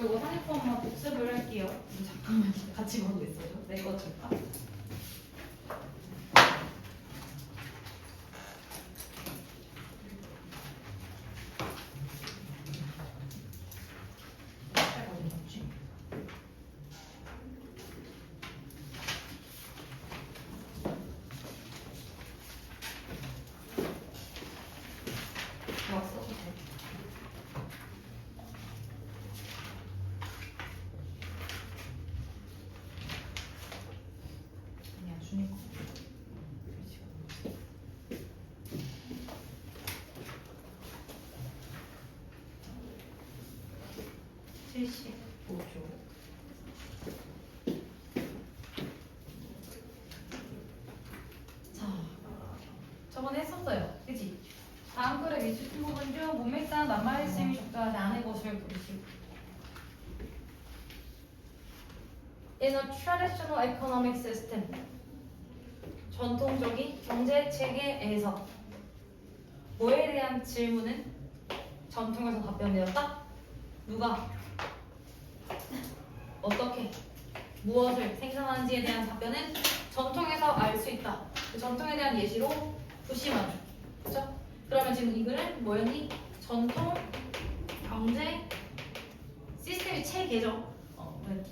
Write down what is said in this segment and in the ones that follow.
그리고 한번 복습을 할게요. 잠깐만 같이 보고 있어요. 내거 줄까? 저번에 했었어요. 그치? 다음 글의 위축 부분 중 문맥상 낱말씀이 적절하지 않은 것을 고르시고. In a traditional economic system, 전통적인 경제 체계에서 뭐에 대한 질문은 전통에서 답변되었다? 누가? 어떻게? 무엇을 생산하는지에 대한 답변은 전통에서 알 수 있다. 그 전통에 대한 예시로 부시만. 그렇죠? 그러면 지금 이 글은 뭐였니? 전통 경제 시스템이 체계죠.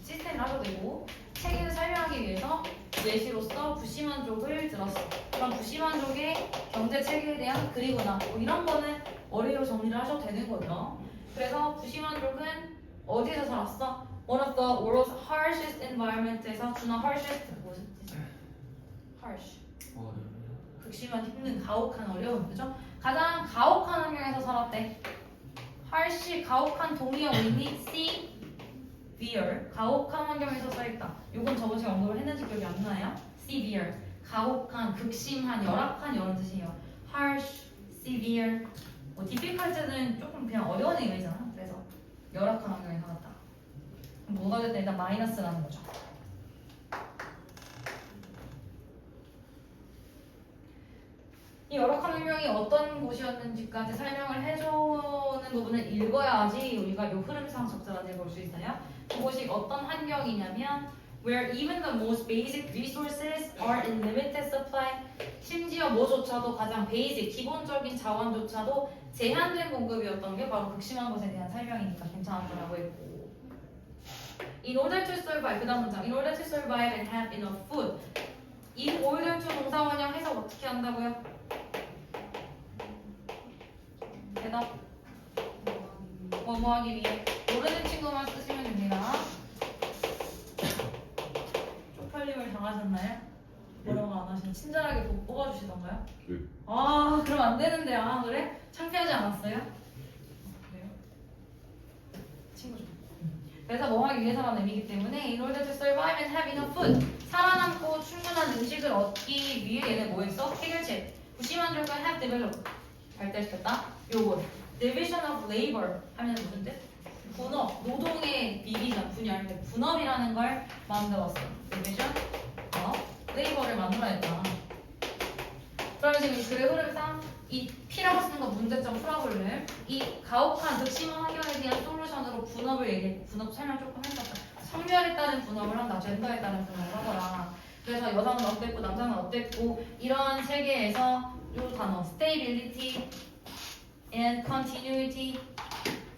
시스템을 하셔도 되고 체계를 설명하기 위해서 예시로서 부시만족을 들었어. 그럼 부시만족의 경제 체계에 대한 그리거나 뭐 이런 거는 어휘로 정리를 하셔도 되는 거죠. 그래서 부시만족은 어디에서 살았어? One of the world's harshest environment에서 주나 harshest 무슨 뜻이야? harsh. 극심한 힘든 가혹한 어려움, 그죠? 가장 가혹한 환경에서 살았대. harsh 가혹한 동의어 있니? severe 가혹한 환경에서 써있다. 요건 저번 시간에 언급을 했는지 기억이 안 나요? severe 가혹한, 극심한, 열악한 이런 뜻이에요. harsh, severe 뭐 difficult는 조금 그냥 어려운 의미잖아. 그래서 열악한 환경에 살았다. 뭐가 됐든 일단 마이너스라는 거죠. 이 열악한 환경이 어떤 곳이었는지까지 설명을 해주는 부분을 읽어야지 우리가 이 흐름상 적절한지 볼 수 있어요. 그곳이 어떤 환경이냐면 where even the most basic resources are in limited supply 심지어 뭐조차도 가장 베이직, 기본적인 자원조차도 제한된 공급이었던 게 바로 극심한 것에 대한 설명이니까 괜찮았다라고 했고 In order to survive, 그 다음 문장 In order to survive and have enough food In order to 동사원형 해석 어떻게 한다고요? 대답 뭐하기 위해 모르는 친구만 쓰시면 됩니다. 쪽팔림을 당하셨나요? 뭐라고 안 하시면 친절하게 뽑아주시던가요? 네. 아 그럼 안 되는데 아 그래? 창피하지 않았어요? 그래요? 친구 좀. 그래서 뭐하기 위해서라는 의미이기 때문에 In order to survive and have enough food 살아남고 충분한 음식을 얻기 위해 얘는 뭐 했어? 해결책 부시만족을 have developed 발달시켰다. 요거 division of labor 하면 무슨 뜻? 분업, 노동의 디비전, 분열, 분업이라는 걸 만들었어. division of labor를 만들어냈다. 그러면 지금 이 글의 흐름상 이 P라고 쓰는 거 문제점 풀어볼래? 이 가혹한 극심한 환경에 대한 솔루션으로 분업을 얘기했고 분업 설명 조금 했었어. 성별에 따른 분업을 한다. 젠더에 따른 분업을 하더라. 그래서 여자는 어땠고 남자는 어땠고 이런 세계에서 요 단어 stability and continuity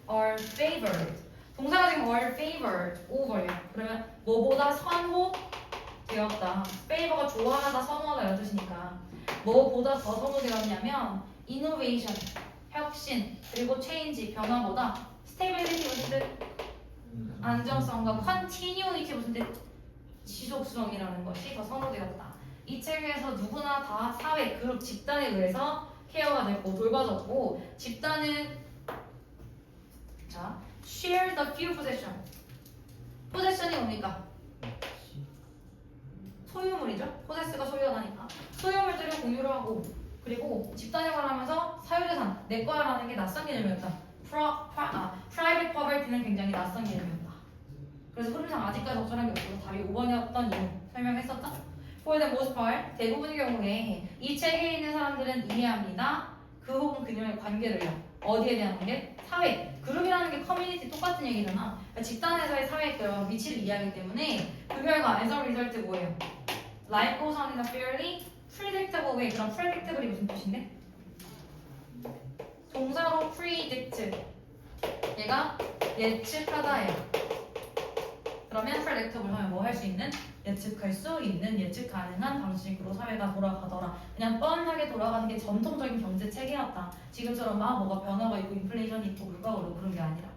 are favored. 동사가 지금 are favored over요. 그러면 뭐보다 선호되었다. favor가 좋아하다, 선호하다 이런 뜻이니까 뭐보다 더 선호되었냐면 innovation, 혁신, 그리고 change, 변화보다 stability 무슨 뜻? 안정성과 continuity 무슨 뜻? 지속성이라는 것이 더 선호되었다. 이 책에서 누구나 다 사회, 그룹, 집단에 의해서 케어가 됐고 돌봐졌고 집단은 자 share the few possession. possession이 뭡니까? 소유물이죠. possess가 소유하다니까 소유물들을 공유를 하고 그리고 집단생활을 하면서 사유재산 내 거야라는 게 낯선 개념이었다. private property는 굉장히 낯선 개념이었다. 그래서 흐름상 아직까지 적절한 게 없어서 답이 5번이었던 이유 설명했었죠. For the most part, 대부분의 경우에 이 책에 있는 사람들은 이해합니다. 그 혹은 그녀의 관계를요. 어디에 대한 관계? 사회. 그룹이라는 게 커뮤니티 똑같은 얘기잖아. 그러니까 집단에서의 사회의 그런 위치를 이해하기 때문에 그 결과 as a result 뭐예요? Life goes on in a fairly predictable way. 그럼 predictable이 무슨 뜻인데? 동사로 predict. 얘가 예측하다예요. 그러면 predictable 하면 뭐 할 수 있는? 예측할 수 있는 예측 가능한 방식으로 사회가 돌아가더라. 그냥 뻔하게 돌아가는 게 전통적인 경제 체계였다. 지금처럼 막 뭐가 변화가 있고 인플레이션이 있고 물가가 오르고 그런 게 아니라.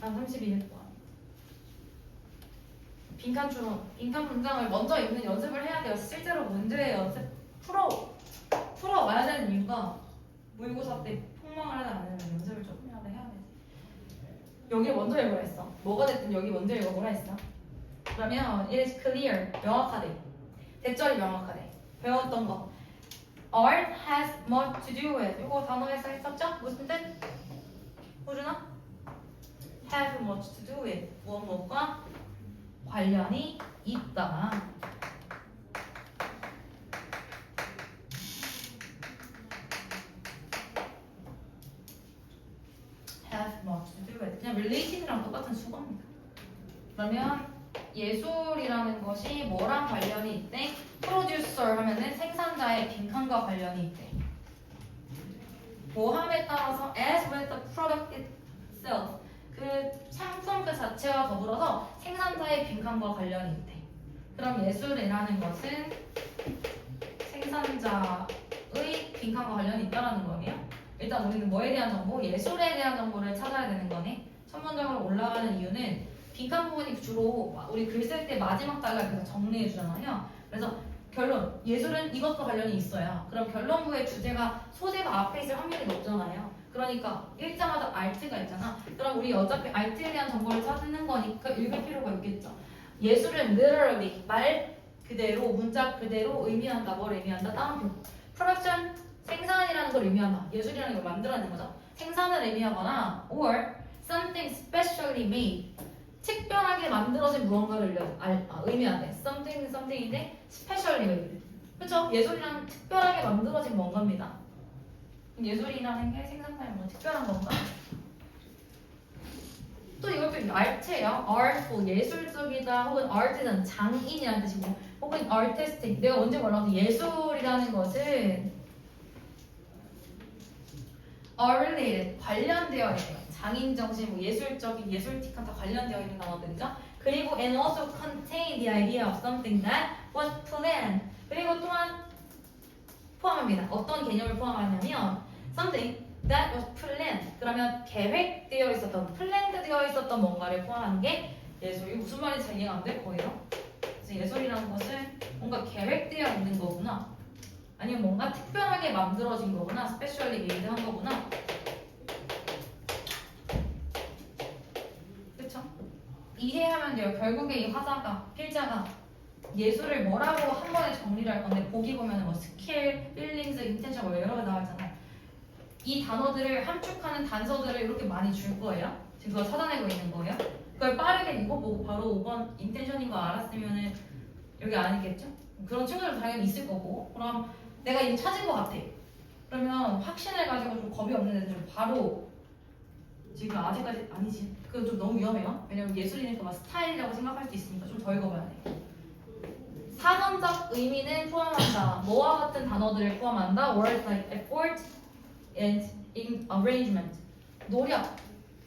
한 32일 동안 빈칸 문장을 먼저 읽는 연습을 해야 돼요. 실제로 문제 연습 풀어와야 되는 이유가 모의고사 때 폭망을 하지 않으면 연습을 조금이라도 해야 되지. 여기 먼저 읽어라 했어. 뭐가 됐든 여기 먼저 읽어보라 했어. 그러면 it is clear, 명확하대. 대절이 명확하대. 배웠던 거. Art has much to do with. 이거 단어에서 했었죠? 무슨 뜻? 호준아? have much to do with. 무엇과 관련이 있다. have much to do with. 그냥 related랑 똑같은 수거입니다. 그러면 예술이라는 것이 뭐랑 관련이 있대? producer 하면은 생산자의 빈칸과 관련이 있대. 뭐함에 따라서 as with the product itself. 그 상품 그 자체와 더불어서 생산자의 빈칸과 관련이 있대. 그럼 예술이라는 것은 생산자의 빈칸과 관련이 있다라는 거예요. 일단 우리는 뭐에 대한 정보? 예술에 대한 정보를 찾아야 되는 거네. 첫 문장으로 올라가는 이유는 빈칸 부분이 주로 우리 글 쓸 때 마지막 단락을 그래서 정리해 주잖아요. 그래서 결론, 예술은 이것과 관련이 있어요. 그럼 결론부의 주제가 소재가 앞에 있을 확률이 높잖아요. 그러니까 읽자마자 art가 있잖아. 그럼 우리 어차피 art에 대한 정보를 찾는 거니까 읽을 필요가 있겠죠. 예술은 literally 말 그대로 문자 그대로 의미한다. 뭘 의미한다? 다운표. production 생산이라는 걸 의미한다. 예술이라는 걸 만들어내는 거죠. 생산을 의미하거나 or something specially made 특별하게 만들어진 무언가를 의미한대. something인데 specially made. 그렇죠? 예술이란 특별하게 만들어진 뭔가입니다. 예술이라는 게 생산자의 뭔가 특별한 건가? 또 이것도 art예요. artful 예술적이다 혹은 artisan 장인이라는 뜻이고 혹은 artistic 내가 언제 말하는 예술이라는 것은 related 관련되어 있어요. 장인 정신, 뭐 예술적인, 예술틱한 다 관련되어 있는 단어들이죠. 그리고 and also contain the idea of something that was planned. 그리고 또한 포함합니다. 어떤 개념을 포함하냐면 something that was planned. 그러면 계획되어 있었던, planned 되어 있었던 뭔가를 포함하는 게 예술이 무슨 말인지 잘 이해가 안 될 거예요. 그래서 예술이라는 것은 뭔가 계획되어 있는 거구나. 아니면 뭔가 특별하게 만들어진 거구나. 스페셜리 메이드 한 거구나. 그쵸? 이해하면 돼요. 결국에 이 화자가, 필자가 예술을 뭐라고 한 번에 정리를 할 건데 보기 보면 뭐 스킬, 필링스, 인텐션 뭐 여러 개 나와있잖아요. 이 단어들을 함축하는 단서들을 이렇게 많이 줄 거예요. 지금 그거 찾아내고 있는 거예요. 그걸 빠르게 읽어보고 바로 5번 인텐션인 거 알았으면은 여기 아니겠죠? 그런 친구들 당연히 있을 거고. 그럼 내가 이제 찾은 것 같아. 그러면 확신을 가지고 좀 겁이 없는 애들 좀 바로 지금 아직까지 아니지. 그건 좀 너무 위험해요. 왜냐면 예술이니까 막 스타일이라고 생각할 수도 있으니까 좀 더 읽어봐야 돼. 상황적 의미는 포함한다. 뭐와 같은 단어들을 포함한다. Words like effort and arrangement. 노력.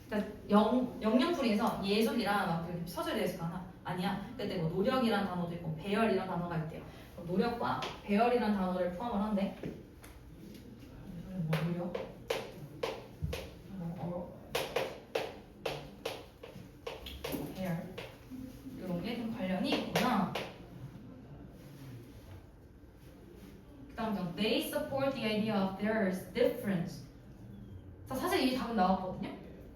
그러니까 영영풀이에서 예술이란 막 서술에 대해서 하나 아니야. 그때 뭐 노력이란 단어도 있고 배열이란 단어가 있대요. 노력과 배열이란 단어를 포함을 한대. 뭐 노력? 배열 이런 게 좀 관련이 있구나. 그다음 they support the idea of there's difference. 자, 사실 이 답은 나왔거든요.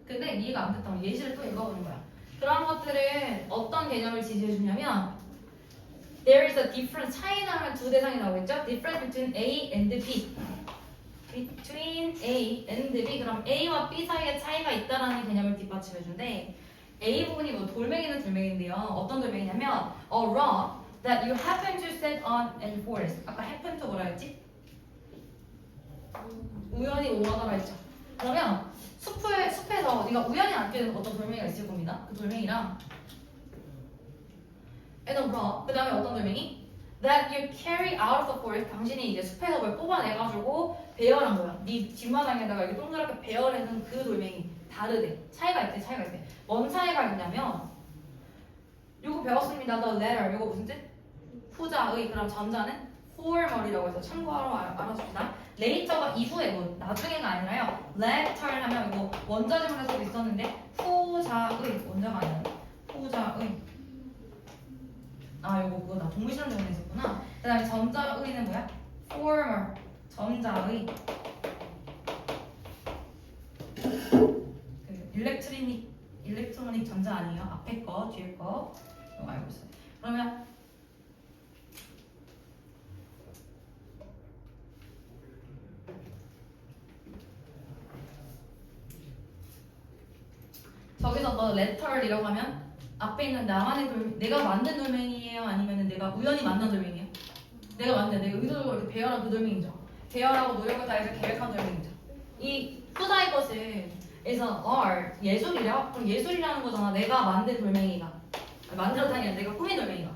근데 이해가 안 됐다면 예시를 또 읽어보는 거야. 그런 것들은 어떤 개념을 지지해주냐면 there is a difference. 차이나 하면 두 대상이 나오겠죠? difference between A and B. between A and B. 그럼 A와 B 사이에 차이가 있다라는 개념을 뒷받침해준대. A 부분이 뭐 돌멩이는 돌멩이인데요. 어떤 돌멩이냐면 a rock that you happen to set on an forest. 아까 happen to 뭐라 했지? 우연히 오가더라 했죠. 그러면 숲에서 네가 우연히 앉게 된 어떤 돌멩이가 있을 겁니다. 그 돌멩이랑 and a rock. 그 다음에 어떤 돌멩이? That you carry out of the forest. 당신이 이제 숲에서 뭘 뽑아내가지고 배열한 거야. 네 뒷마당에다가 이렇게 동그랗게 배열해놓은 그 돌멩이. 다르대. 차이가 있대. 뭔 차이가 있냐면 요거 배웠습니다. The letter. 요거 무슨 뜻? 후자의. 그럼 전자는 former이라고 해서 참고하러 알아줍시다. later가 이후에 뭐 나중에가 아니라요. letter를 하면 이거 원자지문에서도 있었는데 후자의. 원자가 아니라 후자의. 아 요거 그거다. 동물실험 때문에 있었구나. 그 다음에 전자의는 뭐야? former. 전자의. 일렉트로닉 전자 아니에요? 앞에 거, 뒤에 거 이거 알고 있어요. 그러면 저기서 너 letter이라고 하면 앞에 있는 나만의 내가 만든 돌멩이에요? 아니면 내가 우연히 만든 돌멩이에요? 내가 의도적으로 이렇게 배열한 그 돌멩이죠. 배열하고 노력을 다해서 계획한 돌멩이죠. 이 후자의 것은 그래서 예술이라? 그럼 예술이라는 거잖아. 내가 만든 돌멩이가 만들었다는 게 아니라 내가 꾸민 돌멩이가.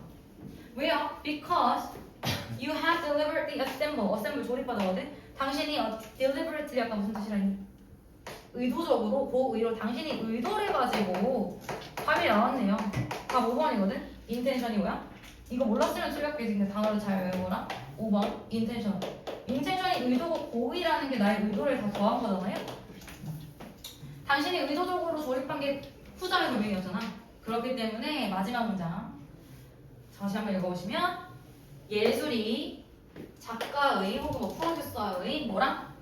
왜요? Because you have deliberately assemble 조립하다거든. 당신이 deliberately 약간 무슨 뜻이라 했니? 의도적으로 고의로 당신이 의도를 가지고 답이 나왔네요. 다 5번이거든. intention이 뭐야? 이거 몰랐으면 틀렸겠지. 근데 단어를 잘 외워라. 5번 intention. intention이 의도고 고의라는 게 나의 의도를 다 더한 거잖아요. 당신이 의도적으로 조립한 게 후자의 돌멩이였잖아. 그렇기 때문에 마지막 문장 다시 한번 읽어보시면 예술이 작가의 혹은 뭐 프로듀서의 뭐랑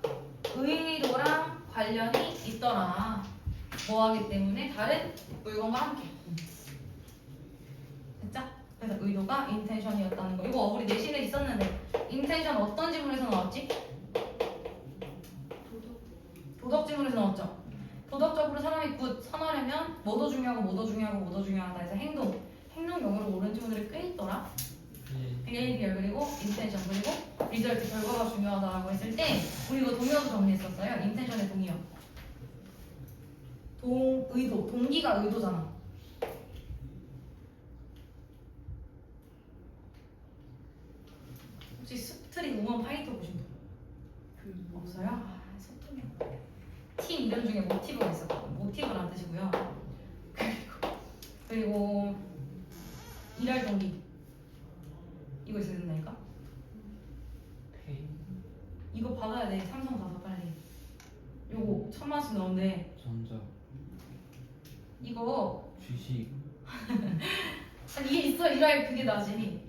의도랑 관련이 있더라. 뭐하기 때문에 다른 물건과 함께. 됐죠? 그래서 의도가 인텐션이었다는 거. 이거 우리 내신에 있었는데 인텐션 어떤 지문에서 나왔지? 도덕 지문에서 나왔죠. 도덕적으로 사람이 선하려면 뭐도 중요하다 해서 행동용으로 옳은 지문들이 꽤 있더라. behavior 그리고 intention 그리고 result 결과가 중요하다고 했을 때 우리 이거 동의어도 정리했었어요. intention의 동의어. 의도. 동기가 의도잖아. 혹시 스트릿 우먼 파이터 보신 분? 없어요? 아, 소통이 팀 이름 중에 모티브가 있었거든. 모티브란 뜻이고요. 그리고 일할 동기 이거 있어야 된다니까? 이거 받아야 돼. 삼성 가서 빨리. 요거 1000만원씩 넣었는데 전자 이거 주식 아니 이게 있어. 일할 그게 나지.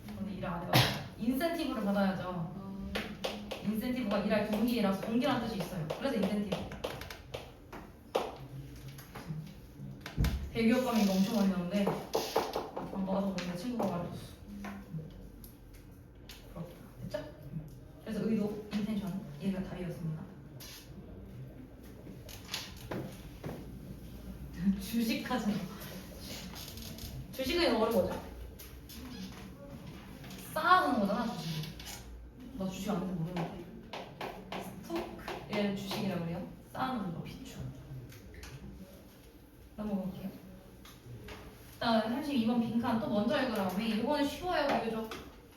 근데 일 안 해봐. 인센티브를 받아야죠. 인센티브가 일할 동기라서 동기라는 뜻이 있어요. 그래서 인센티브. 대기업감이 이거 엄청 많이 나오는데 방금 와서 보니까 친구가 말해줬어. 그렇다. 됐죠? 그래서 의도, 인텐션 얘가 답이었습니다. 주식하잖아. 주식은 어려운 거죠? 쌓아두는 거잖아, 주식. 너 주식 안 되는지 모르는데. 스토크, 얘를 주식이라고 그래요? 쌓아놓는 거, 비추. 넘어갈게요. 일단 32번 빈칸 또 먼저 읽으라고. 이거는 쉬워요,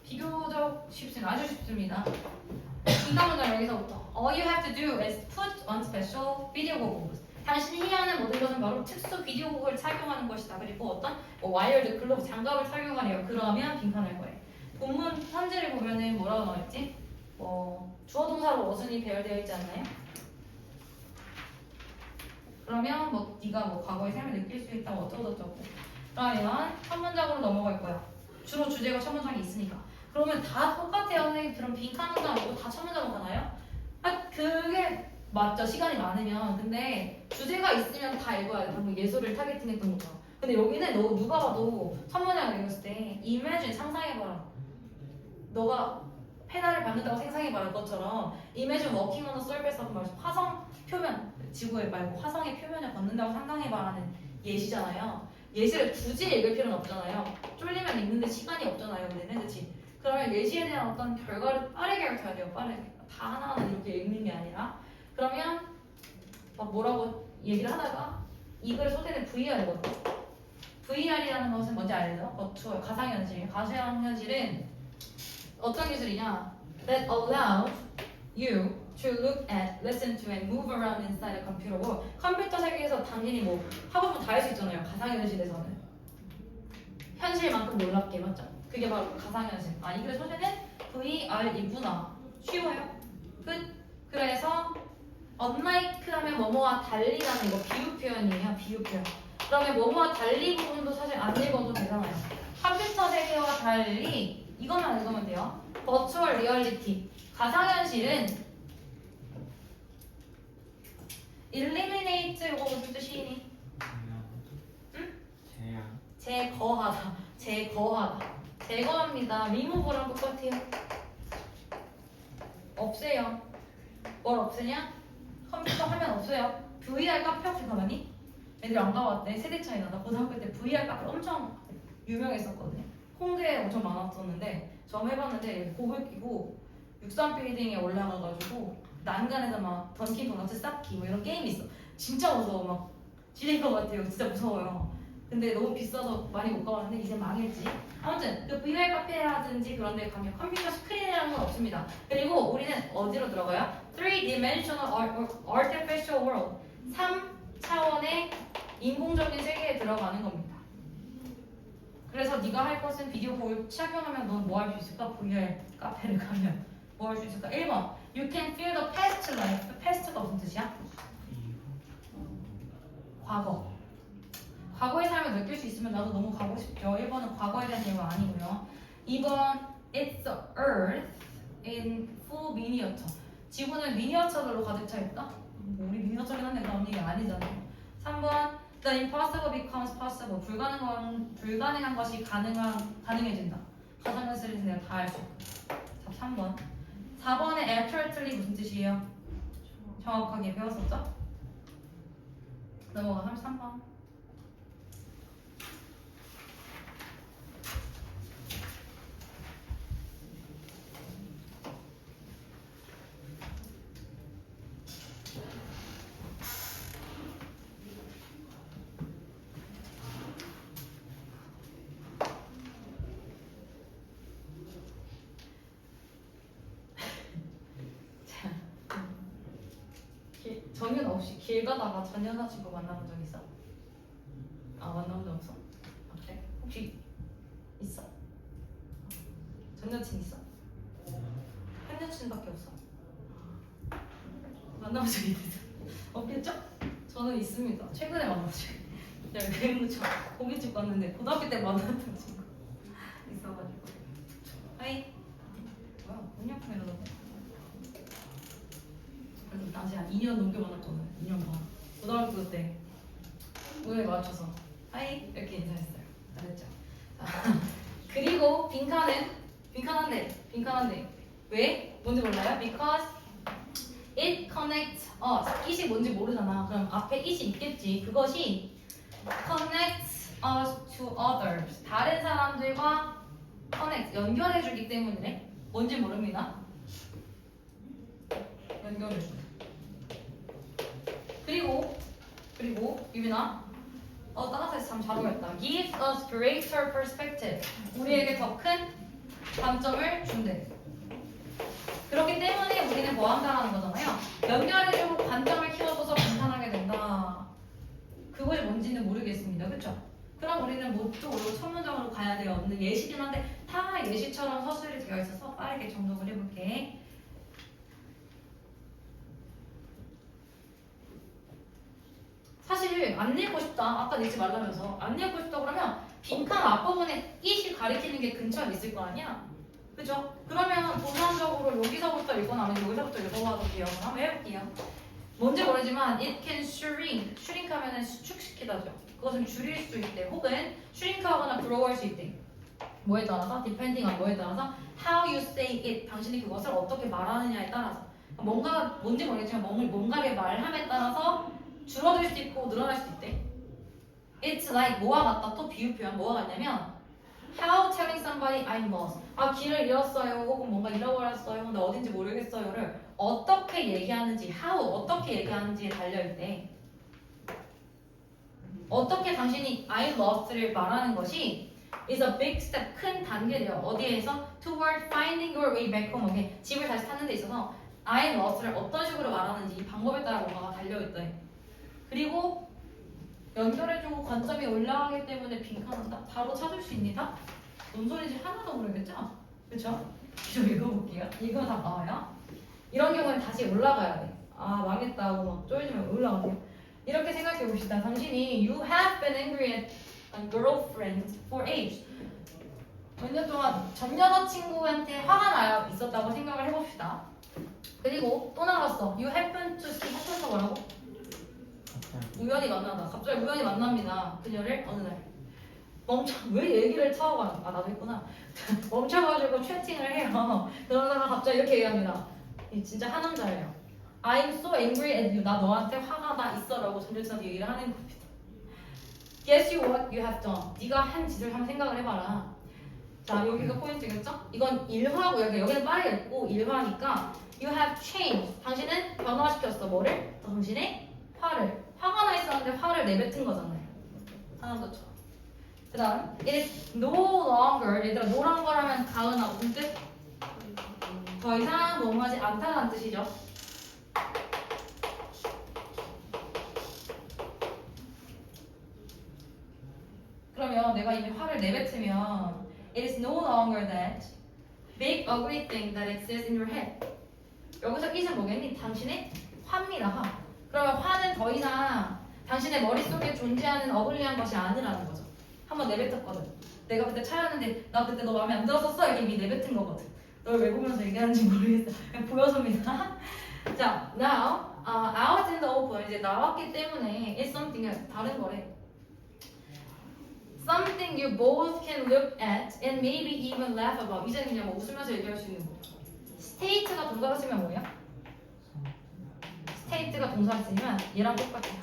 비교적 쉽습니다. 아주 쉽습니다. 빈칸 문장 여기서부터. All you have to do is put on special video goggles. 당신이 해야 하는 모든 것은 바로 특수 비디오 곡을 착용하는 것이다. 그리고 어떤 와이어드 글로브 장갑을 착용하래요. 그러면 빈칸할 거예요. 본문 편지를 보면은 뭐라고 나와있지? 주어 동사로 어순이 배열되어 있지 않나요? 그러면 네가 과거의 삶을 느낄 수 있다고 어쩌고저쩌고. 그러면 첫 문장으로 넘어갈 거야. 주로 주제가 첫 문장이 있으니까. 그러면 다 똑같아요. 선생님 그럼 빈칸 문장 이거 다 첫 문장으로 가나요? 그게 맞죠. 시간이 많으면. 근데 주제가 있으면 다 읽어야 돼. 방금 예술을 타겟팅했던 것처럼. 근데 여기는 누가 봐도 첫 문장을 읽었을 때 imagine 상상해봐라. 너가 페달을 밟는다고 상상해봐라. 것처럼 imagine walking on a surface 하고 말해서 화성 표면, 지구에 말고 화성의 표면을 걷는다고 상상해봐라는 예시잖아요. 예시를 굳이 읽을 필요는 없잖아요. 쫄리면 읽는데 시간이 없잖아요. 우리는 그치? 그러면 예시에 대한 어떤 결과를 빠르게 읊어야 돼요. 빠르게. 다 하나하나 이렇게 읽는 게 아니라. 그러면 막 뭐라고 얘기를 하다가 이걸 소개는 VR이거든요. VR이라는 것은 뭔지 알죠? 버추얼, 가상현실. 가상현실은 어떤 기술이냐? That allows you to look at, listen to, and move around inside a computer world. 컴퓨터 세계에서 당연히 뭐 하고 싶으면 다 할 수 있잖아요. 가상현실에서는. 현실만큼 놀랍게 맞죠? 그게 바로 가상현실. 아, 이거 소재는 VR이구나. 쉬워요. 끝. 그래서 unlike 하면 뭐뭐와 달리라는 이거 비유 표현이에요. 비유 표현. 그러면 뭐뭐와 달리 부분도 사실 안 읽어도 되잖아요. 컴퓨터 세계와 달리 이것만 읽으면 돼요. 버추얼 리얼리티. 가상현실은 eliminate 이거 무슨 뜻이니? 응? 제거하다. 제거하다. 제거합니다. remove랑 똑같아요. 없애요. 뭘 없애냐? 컴퓨터 화면 없애요. VR 카페 혹시 가봤니? 애들이 안 가봤대. 세대 차이 나다. 고등학교 때 VR 카페 엄청 유명했었거든요. 홍대에 엄청 많았었는데 저 한번 해봤는데 곡을 끼고 63빌딩에 올라가가지고 난간에서 막 던킨 도너츠 쌓기 뭐 이런 게임이 있어. 진짜 무서워. 막 지릴 것 같아요. 진짜 무서워요. 근데 너무 비싸서 많이 못 가봤는데 이제 망했지. 아무튼 그 VR 카페라든지 그런 데 가면 컴퓨터 스크린이라는 건 없습니다. 그리고 우리는 어디로 들어가요? 3-dimensional artificial world. 3차원의 인공적인 세계에 들어가는 겁니다. 그래서 네가 할 것은 비디오 거울 착용하면 넌 뭐 할 수 있을까? VR 카페를 가면 뭐 할 수 있을까? 1번 You can feel the past life. past가 무슨 뜻이야? 과거. 과거의 삶을 느낄 수 있으면 나도 너무 가고 싶죠. 1번은 과거에 대한 내용 아니고요. 2번 It's the earth in full miniature. 지구는 미니어처들로 가득 차 있다? 뭐 우리 미니어처긴 한데 그런 얘기 아니잖아요. 3번 The impossible becomes possible. 불가능한 것이 가능해진다. 가상현실에서 내가 다 할 수 있다. 자, 3번. 4번의 accurately 무슨 뜻이에요? 정확하게 배웠었죠? 넘어가 33번. 전혀 없이 길 가다가 전 여자친구 만나본 적 있어? 아, 만나본 적 없어? 아, 그래? 혹시 있어? 전 여친 있어? 한 여친밖에 없어? 만나본 적 있는데 없겠죠? 저는 있습니다. 최근에 만났죠. 그냥 고깃집 갔는데 고등학교 때 만났던 친구 있어가지고. 하이. 뭐야? 문양품 이러던데. 그래서 당시 한 2년 넘게 만났거든. 2년 반. 고등학교 때 우연히 맞춰서 하이 이렇게 인사했어요. 잘했죠. 그리고 빈칸한데 왜? 뭔지 몰라요? Because it connects us. it이 뭔지 모르잖아. 그럼 앞에 it이 있겠지. 그것이 connects us to others. 다른 사람들과 connect, 연결해주기 때문이래. 뭔지 모릅니다. 연결해줘. 그리고 유빈아 따뜻해서 참 잘 어울렸다. Gives us greater perspective. 우리에게 더 큰 관점을 준대. 그렇기 때문에 우리는 뭐 한다라는 거잖아요. 연결해주고 관점을 키워줘서 감탄하게 된다. 그것이 뭔지는 모르겠습니다. 그렇죠? 그럼 우리는 뭐또 첫 문장으로 가야 돼요. 근데 예시긴 한데 다 예시처럼 서술이 되어 있어서 빠르게 정독을 해볼게. 사실 안 읽고 싶다. 아까 읽지 말라면서 안 읽고 싶다 그러면 빈칸 앞부분에 it이 가리키는 게 근처에 있을 거 아니야? 그죠? 그러면 도전적으로 여기서부터 읽거나 아니면 여기서부터 읽어봐도 돼요. 한번 해볼게요. 뭔지 모르지만 it can shrink. shrink 하면은 수축시키다죠. 그것은 줄일 수 있대. 혹은 shrink하거나 grow할 수 있대. 뭐에 따라서? depending on 뭐에 따라서 how you say it. 당신이 그것을 어떻게 말하느냐에 따라서. 뭔가 뭔지 모르겠지만 뭔가를 말함에 따라서 줄어들 수 있고 늘어날 수 있대. It's like 뭐와 같다. 또 비유 표현 뭐와 같냐면 How telling somebody I'm lost. 아 길을 잃었어요. 혹은 뭔가 잃어버렸어요. 근데 어딘지 모르겠어요를 어떻게 얘기하는지 how 어떻게 얘기하는지에 달려있대. 어떻게 당신이 I lost를 말하는 것이 is a big step 큰 단계래요. 어디에서 toward finding your way back home. 오케이. 집을 다시 찾는 데 있어서 I lost를 어떤 식으로 말하는지 이 방법에 따라 뭔가가 달려있대. 그리고 연결해주고 관점이 올라가기 때문에 빈칸한다. 바로 찾을 수 있니다? 뭔 소리인지 하나도 모르겠죠? 그쵸? 좀 읽어볼게요. 이거 다 나와요. 이런 경우는 다시 올라가야 돼. 아 망했다 하고 막 쫄지면 올라가세요. 이렇게 생각해 봅시다. 당신이 You have been angry at a girlfriend for age. 몇 년 동안 전 여자친구한테 화가 나야 있었다고 생각을 해봅시다. 그리고 또 나갔어. You happen to see happen to 뭐라고? 우연히 만나다. 갑자기 우연히 만납니다. 그녀를 어느 날. 왜 얘기를 처음가 나도 했구나. 멈춰가지고 채팅을 해요. 그러다가 갑자기 이렇게 얘기합니다. 진짜 한 남자예요. I'm so angry at you. 나 너한테 화가 나 있어라고 전재수한테 얘기를 하는 겁니다. Guess you what you have done. 네가 한 짓을 한번 생각을 해봐라. 자 여기가 포인트겠죠? 이건 일화고요. 여기는 빠르게 읽고 일화니까 You have changed. 당신은 변화시켰어. 뭐를? 당신의 화를. 화가 나 있었는데 화를 내뱉은 거잖아요. 하나 더 쳐. 그 다음 It is no longer. 얘들아 no란 거라면 가은아 무슨 뜻? 더 이상 뭐뭐하지 않다는 뜻이죠. 그러면 내가 이미 화를 내뱉으면 It is no longer that big ugly thing that exists in your head. 여기서 it은 뭐겠니? 당신의 화입니다. 화. 그러면 화는 더 이상 당신의 머릿속에 존재하는 어글리한 것이 아니라는 거죠. 한번 내뱉었거든. 내가 그때 차였는데 나 그때 너 마음에 안 들었었어. 이게 이미 내뱉은 거거든. 널 왜 보면서 얘기하는지 모르겠어. 그냥 보여줍니다. 자, now out in the open 이제 나왔기 때문에 it's something 다른 거래. Something you both can look at and maybe even laugh about. 이제는 그냥 뭐 웃으면서 얘기할 수 있는 거. State가 동사로 쓰면 뭐예요? State가 동사로 쓰면 얘랑 똑같아요.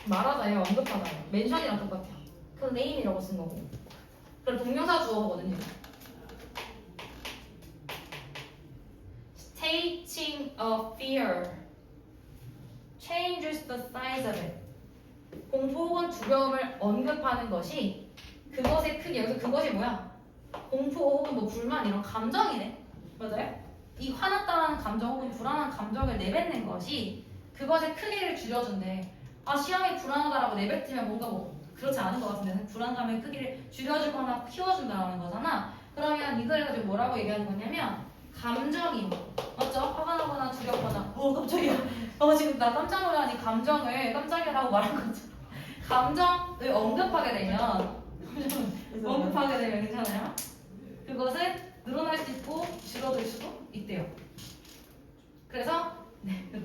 말하다예요, 언급하다예요. mention이랑 똑같아요. claim이라고 쓴 거고. 그럼 동명사 주어거든요. Stating a fear changes the size of it. 공포 혹은 두려움을 언급하는 것이 그것의 크기. 여기서 그것이 뭐야? 공포 혹은 뭐 불만 이런 감정이네. 맞아요? 이 화났다는 감정 혹은 불안한 감정을 내뱉는 것이 그것의 크기를 줄여준대. 아 시험이 불안하다라고 내뱉으면 뭔가 뭐 그렇지 않은 것 같은데 불안감의 크기를 줄여주거나 키워준다는 거잖아. 그러면 이거를 가지고 뭐라고 얘기하는 거냐면 감정이 맞죠? 화가 나거나 두렵거나 깜짝이야. 지금 나 깜짝 놀라니 감정을 깜짝이라고 말한 거죠. 감정을 언급하게 되면 괜찮아요? 그것은 늘어날 수 있고 줄어들 수도 있대요. 그래서 이렇게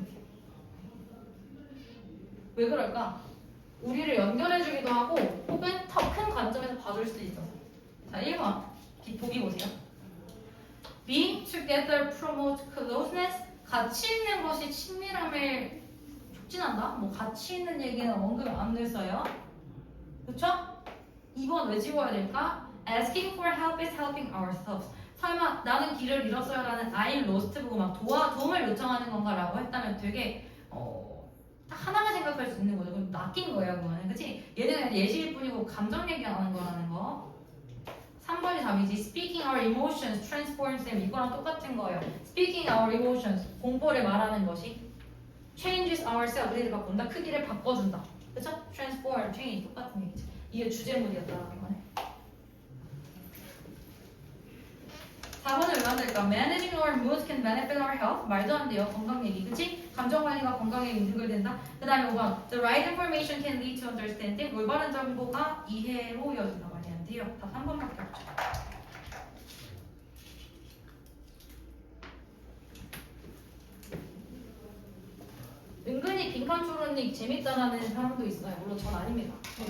왜 그럴까? 우리를 연결해주기도 하고 혹은 더 큰 관점에서 봐줄 수도 있어서. 자 1번 보기 보세요. Being together promotes closeness. 같이 있는 것이 친밀함을 촉진한다? 뭐 같이 있는 얘기는 언급이 안 됐어요. 그쵸? 2번 왜 지워야 될까? Asking for help is helping ourselves. 설마 나는 길을 잃었어요 라는 I'm lost 보고 막 도움을 요청하는 건가 라고 했다면 되게 딱 하나만 생각할 수 있는 거죠. 그럼 낚인 거예요 그거는. 그치? 얘는 그냥 예시일 뿐이고 감정 얘기하는 거라는 거. 3번이 답이지. Speaking our emotions transforms them. 이거랑 똑같은 거예요. Speaking our emotions. 공포를 말하는 것이 changes ourselves. 우리를 바꾼다. 크기를 바꿔준다. 그쵸? transform, change. 똑같은 얘기지. 이게 주제문이었다는 거네. 4번을 왜 만들까? Managing our moods can benefit our health. 말도 안 돼요. 건강 얘기. 그치? 감정 관리가 건강에 연결된다. 그 다음에 5번. The right information can lead to understanding. 올바른 정보가 이해로 이어진다고 하면 안 돼요. 다 3번밖에 없죠. 은근히 빈칸 초론이 재밌다라는 사람도 있어요. 물론 전 아닙니다. 저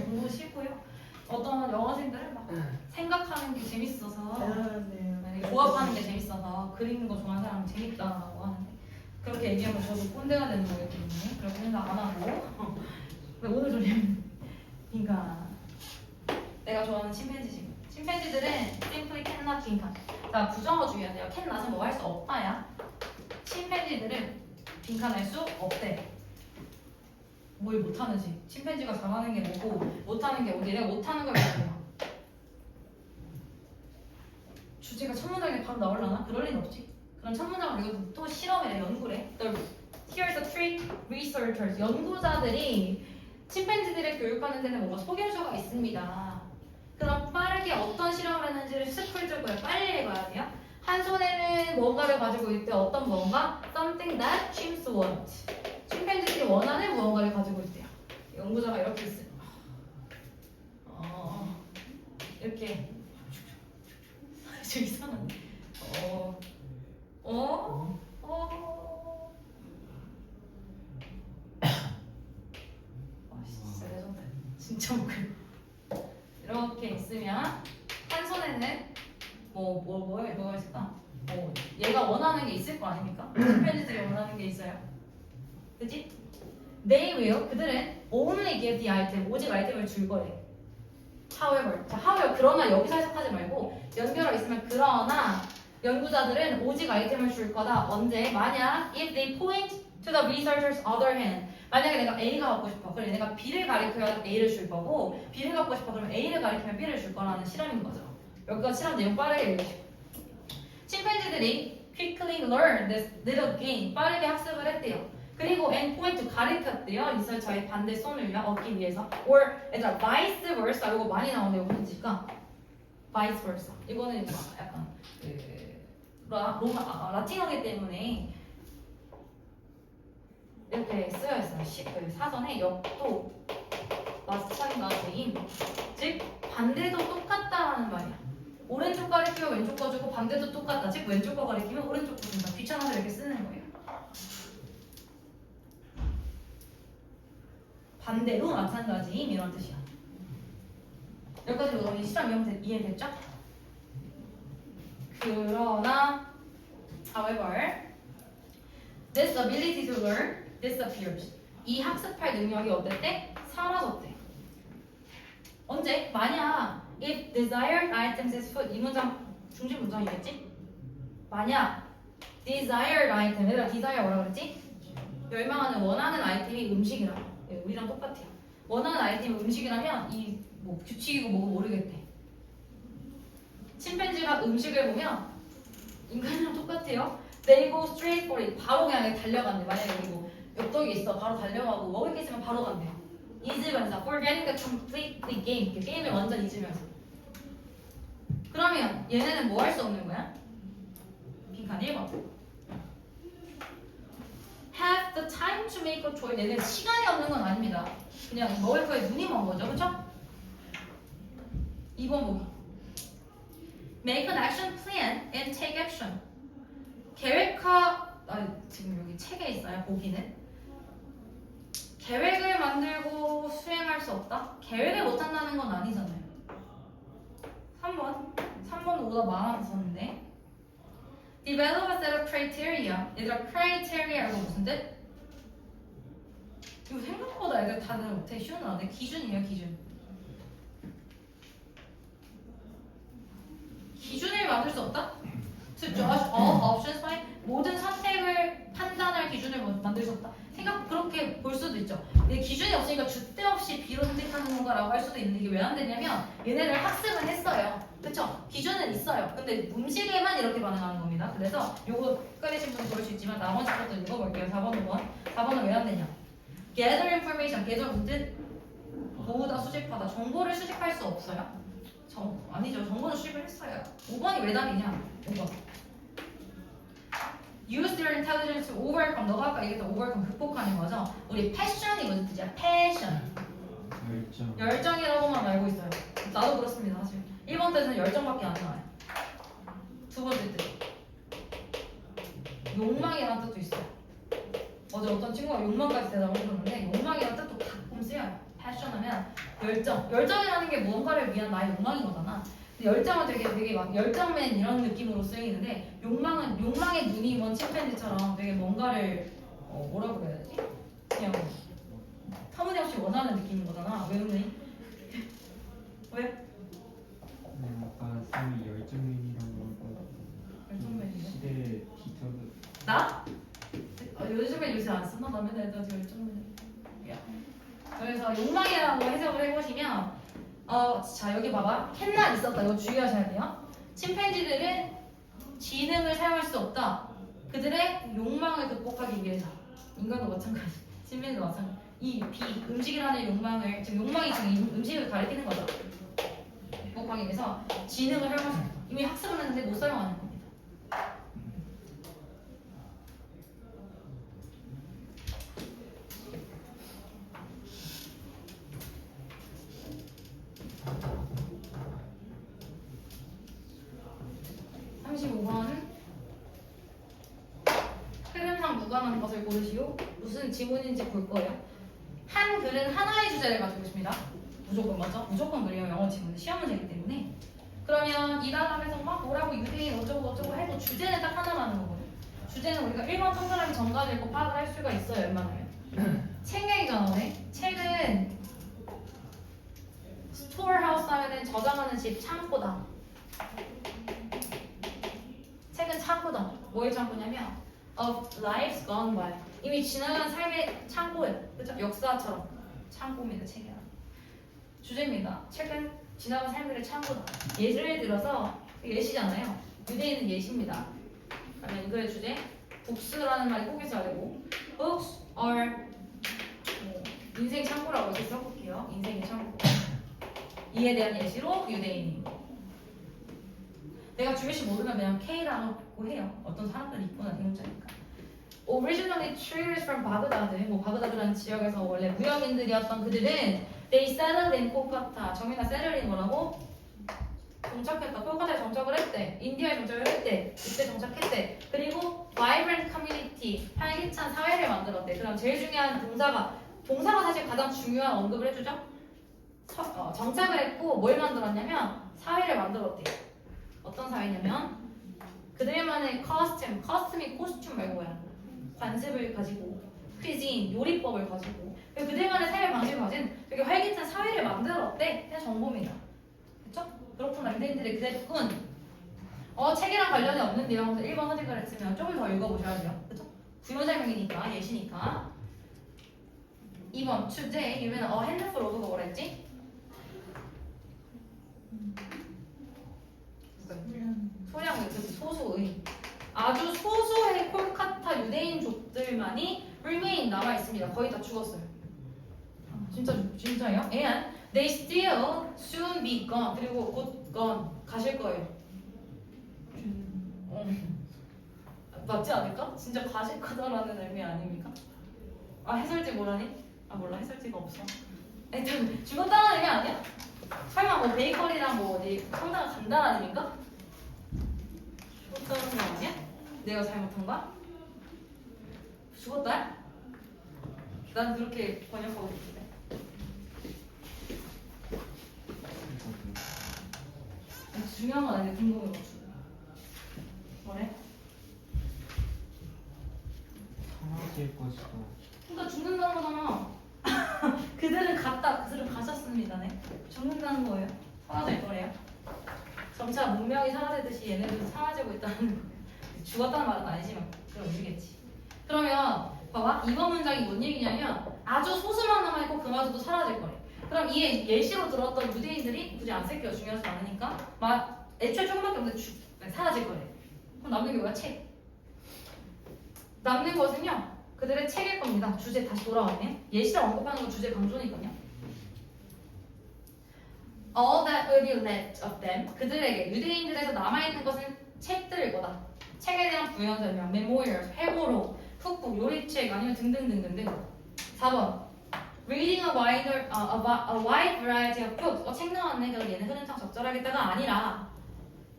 공부 싫고요. 어떤 영어생들은 막 생각하는 게 재밌어서 조합하는 게 재밌어서 그리는 거 좋아하는 사람은 재밌다고 하는데 그렇게 얘기하면 저도 꼰대가 되는 거기 때문에 그렇게 생각 안 하고 왜 오늘 졸림? 그러니까 내가 좋아하는 침팬지지. 침팬지들은 simply cannot 빈칸. 자 부정어 주의해야 돼요. cannot은 뭐 할 수 없다야. 침팬지들은 빈칸할 수 없대. 뭘 못하는지. 침팬지가 잘하는 게 뭐고 못하는 게 뭐지. 내가 못하는 걸 말해봐. 주제가 첫 문장에 바로 나오려나? 그럴 리는 없지. 그럼 첫 문장을 이거 또 실험이래, 연구래. Here's a trick. Researchers, 연구자들이 침팬지들을 교육하는 데는 뭔가 소개서가 있습니다. 그럼 빠르게 어떤 실험을 했는지를 스쿨 적고요. 빨리 읽어야 돼요. 한 손에는 뭔가를 가지고 있대. 어떤 뭔가? Something that chimps want. 침팬지들이 원하는 무언가를 가지고 있대요. 연구자가 이렇게 있어요. 이렇게. 저 이상한데. 진짜 레전드. 진짜 웃겨. 이렇게 있으면 한 손에는 뭐가 있을까? 얘가 원하는 게 있을 거 아닙니까? 침팬지들이 원하는 게 있어요. 그치? They will, 그들은 only give the item, 오직 아이템을 줄 거래. However, 자, however, 그러나 여기서 해석하지 말고 연결어 있으면 그러나 연구자들은 오직 아이템을 줄 거다. 언제? 만약 if they point to the researcher's other hand. 만약에 내가 A가 갖고 싶어. 그럼 내가 B를 가리켜야 A를 줄 거고 B를 갖고 싶어. 그러면 A를 가리키면 B를 줄 거라는 실험인 거죠. 여기가 실험 내용 빠르게 읽으시고. 침팬지들이 quickly learn this little game. 빠르게 학습을 했대요. 그리고 and point to 가리켰대요. 리서처의 반대 손을요. 얻기 위해서. or 얘들아 vice versa. 이거 많이 나오는데 이거 뭔지까? vice versa. 이거는 약간 라틴어기 때문에 이렇게 쓰여 있어요. 사전에 역도 마찬가지인 즉 반대도 똑같다라는 말이야. 오른쪽 가리키면 왼쪽 거 주고 반대도 똑같다. 즉 왼쪽 거 가리키면 오른쪽 거 준다. 귀찮아서 이렇게 쓰는 거예요. 반대로 마찬가지인 이런 뜻이야. 여기까지 우리 시점 이해됐죠? 그러나 however this ability to learn disappears. 이 학습할 능력이 어땠대? 사라졌대. 언제? 만약 if desired items is food. 이 문장 중심 문장이겠지? 만약 desired item, 얘들아 desire 뭐라 그랬지? 열망하는 원하는 아이템이 음식이라고. 우리랑 똑같아요. 원하는 아이템이 음식이라면 이 뭐 규칙이고 뭐고 모르겠대. 침팬지가 음식을 보면 인간이랑 똑같아요. They go straight for it. 바로 그냥 달려간대. 만약에 그리고 엽떡이 있어. 바로 달려가고 먹을 게 있으면 바로 간대요. 잊으면서 forgetting the completely game. 게임을 완전 잊으면서. 그러면 얘네는 뭐 할 수 없는 거야? 빈칸 1번. Have the time to make a choice. 얘네는 시간이 없는 건 아닙니다. 그냥 먹을 거에 눈이 먼 거죠. 그쵸? 2번 보기. Make an action plan and take action. 지금 여기 책에 있어요. 보기는. 계획을 만들고 수행할 수 없다? 계획을 못한다는 건 아니잖아요. 3번은 오다 많아 썼는데. Develop a set of criteria. 얘들아 criteria 이거 무슨 뜻? 이거 생각보다 애들 다들 못해. 쉬운 단어인데 기준이에요. 기준을 만들 수 없다? To judge all options by 모든 선택을 판단할 기준을 만들 수 없다. 생각 그렇게 볼 수도 있죠. 근데 기준이 없으니까 줏대 없이 B로 선택하는 건가라고 할 수도 있는데 이게 왜 안 되냐면 얘네들 학습은 했어요. 그쵸? 기준은 있어요. 근데 음식에만 이렇게 반응하는 겁니다. 그래서 요거 헷갈리신 분 그럴 수 있지만 나머지 것도 읽어볼게요. 4번, 5번. 4번은 왜 안 되냐? Gather information. gather 무슨 뜻? 모으다, 수집하다. 정보를 수집할 수 없어요. 아니죠. 정보는 수집을 했어요. 5번이 왜 답이냐? 5번. Use their intelligence to overcome. 너가 아까 얘기했던 overcome 극복하는 거죠. 우리 passion이 무슨 뜻이야? passion. 열정이라고만 알고 있어요. 나도 그렇습니다. 사실 1번 뜻은 열정밖에 안 나와요. 두 번째 뜻 욕망이라는 뜻도 있어요. 어제 어떤 친구가 욕망까지 대답을 해줬는데 욕망이라는 뜻도 가끔 쓰여요. passion 하면 열정이라는 게 무언가를 위한 나의 욕망인 거잖아. 근데 열정은 되게 막 열정맨 이런 느낌으로 쓰이는데 욕망은 욕망의 눈이 먼 이런 침팬지처럼 되게 뭔가를 뭐라고 그래야 되지? 그냥 터무니없이 원하는 느낌인 거잖아. 왜 그러니? 왜? 아까 쌤이 열정맨이라고 하고 열정맨이요? 시대 뒤쳐서 나? 요즘에 요새 안 쓰나? 나 맨날 나 지금 열정맨이야. 그래서 욕망이라고 해석을 해보시면 자 여기 봐봐. 캔난 있었다. 이거 주의하셔야 돼요. 침팬지들은 지능을 사용할 수 없다. 그들의 욕망을 극복하기 위해서. 인간도 마찬가지. 침팬지도 마찬가지. 이 음식이라는 욕망을 지금 욕망이 지금 음식을 가리키는 거죠. 극복하기 위해서 지능을 사용할 수 없다. 이미 학습을 했는데 못 사용하는 겁니다. 35번 흐름상 무관한 것을 고르시오. 무슨 지문인지 볼 거예요. 한 글은 하나의 주제를 가지고 있습니다. 무조건 맞죠? 무조건 그래요. 영어 지문은 시험 문제이기 때문에. 그러면 이 단락에서 막 뭐라고 유대인 어쩌고 어쩌고 해도 주제는 딱 하나라는 거거든요. 주제는 우리가 1번 청사람이 정가져 있고 파악을 할 수가 있어요. 웬만하면. 책 얘기가 나오네. 책은 스토어하우스 하면은 저장하는 집 창고다. 책은 창고다. 뭐의 창고냐면 of lives gone by. 이미 지나간 삶의 창고예요. 그렇죠? 역사처럼 창고입니다. 책이. 주제입니다. 책은 지나간 삶들의 창고다. 예를 들어서 예시잖아요. 유대인은 예시입니다. 그러면 이거의 주제 books라는 말이 꼭 있어야 되고 books are 인생 창고라고 이렇게 써볼게요. 인생의 창고. 이에 대한 예시로 유대인이. 내가 주위시 모르면 그냥 K라고 해요. 어떤 사람들이 있구나 대문자니까. Originally traders from 바그다드, 바그다드라는 지역에서 원래 무역인들이었던 그들은 they settled in 콜카타. 정의나 세틀린 뭐라고? 정착했다. 콜카타에 정착을 했대. 인디아에 정착을 했대. 이때 정착했대. 그리고 vibrant community, 활기찬 사회를 만들었대. 그럼 제일 중요한 동사가 사실 가장 중요한 언급을 해주죠. 정착을 했고 뭘 만들었냐면 사회를 만들었대요. 어떤 사회냐면 그들만의 커스텀이 코스튬 말고 뭐야? 관습을 가지고 퀴진, 요리법을 가지고 그들만의 삶의 방식을 가진 되게 활기찬 사회를 만들었대. 그냥 정보입니다. 그쵸? 그렇구나. 유대인들이 그랬군. 책이랑 관련이 없는 내용에서 1번 선택을 했으면 조금 더 읽어보셔야 돼요. 그쵸? 구현 설명이니까, 예시니까. 2번 주제, 유명한 핸드풀 오브가 뭐라 했지? 소량 소수의 아주 소수의 콜카타 유대인족들만이 remain 남아 있습니다. 거의 다 죽었어요. 진짜요? And they still soon be gone. 그리고 곧 gone 가실 거예요. 맞지 않을까? 진짜 가실 거다라는 의미 아닙니까? 해설지 뭐라니? 몰라 해설지가 없어. 일단 죽었다는 의미 아니야? 설마 뭐 베이커리랑 뭐 어디 성당을 간다는 의미인가? 죽었다는 거 아니야? 내가 잘못한 거야? 죽었다? 난 그렇게 번역하고 있는데. 중요한 건 아닌데 궁금해가지고. 뭐래? 사라질 것이다. 그러니까 죽는다는 거잖아. 그들은 가셨습니다네. 죽는다는 거예요. 사라질 거래요. 점차 문명이 사라지듯이 얘네들도 사라지고 있다는 죽었다는 말은 아니지만 그런 의미겠지. 그러면 봐봐. 이번 문장이 뭔 얘기냐면 아주 소수만 남아있고 그마저도 사라질 거래. 그럼 이 예시로 들었던 유대인들이 굳이 안 쓸게요. 중요하지 않으니까 애초에 조금밖에 없는데 사라질 거래. 그럼 남는 게 뭐야? 책. 남는 것은요. 그들의 책일 겁니다. 주제 다시 돌아왔네. 예시를 언급하는 건 주제 강조니까요. All that will be left of them. 그들에게 유대인들에서 남아있는 것은 책들일 거다. 책에 대한 부연 설명, 메모리얼, 회고록, 쿡북, 요리책 아니면 등등등등등. 4번. Reading a wide variety of books. 책 나왔네. 그럼 얘는 흐름상 적절하겠다가 아니라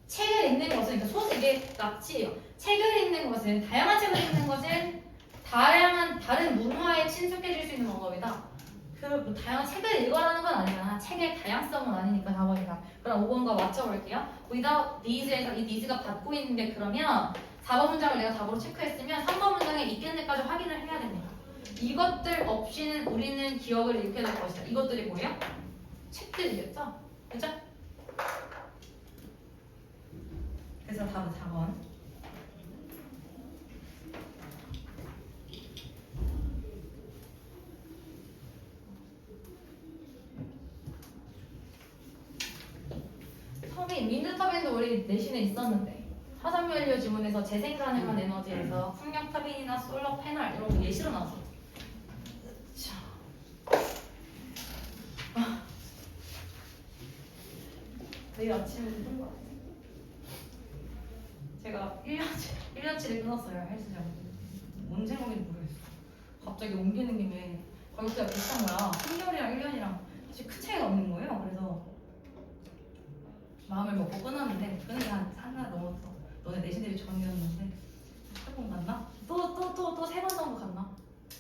책을 읽는 것은 그러니까 이게 납치예요. 책을 읽는 것은 다양한 책을 읽는 것은 다른 문화에 친숙해질 수 있는 방법이다. 다양한 책을 읽어라는 건 아니잖아. 책의 다양성은 아니니까 4번이다. 그럼 5번과 맞춰볼게요. Without these에서 이 these가 받고 있는 게 그러면 4번 문장을 내가 답으로 체크했으면 3번 문장에 있겠는지까지 확인을 해야 됩니다. 이것들 없이는 우리는 기억을 잃게 될 것이다. 이것들이 뭐예요? 책들이겠죠? 그죠? 그래서 답은 4번. 터빈, 윈드 터빈도 우리 내신에 있었는데 화석연료 지문에서 재생 가능한 에너지에서 풍력 터빈이나 솔러 패널 이런 거 예시로 나왔었죠. 자. 내일 아침에 뜬 거 같아요. 제가 1년치를 끊었어요. 헬스장. 언제 먹인지 모르겠어. 갑자기 옮기는 김에 가격대가 비슷한 거야. 3개월이랑 1년이랑 사실 큰 차이가 없는 거예요. 그래서 마음을 먹고 끊었는데 끊은 게 한 달 넘었어. 너네 내신 대비 전이었는데 3번 갔나? 또 3번 정도 갔나?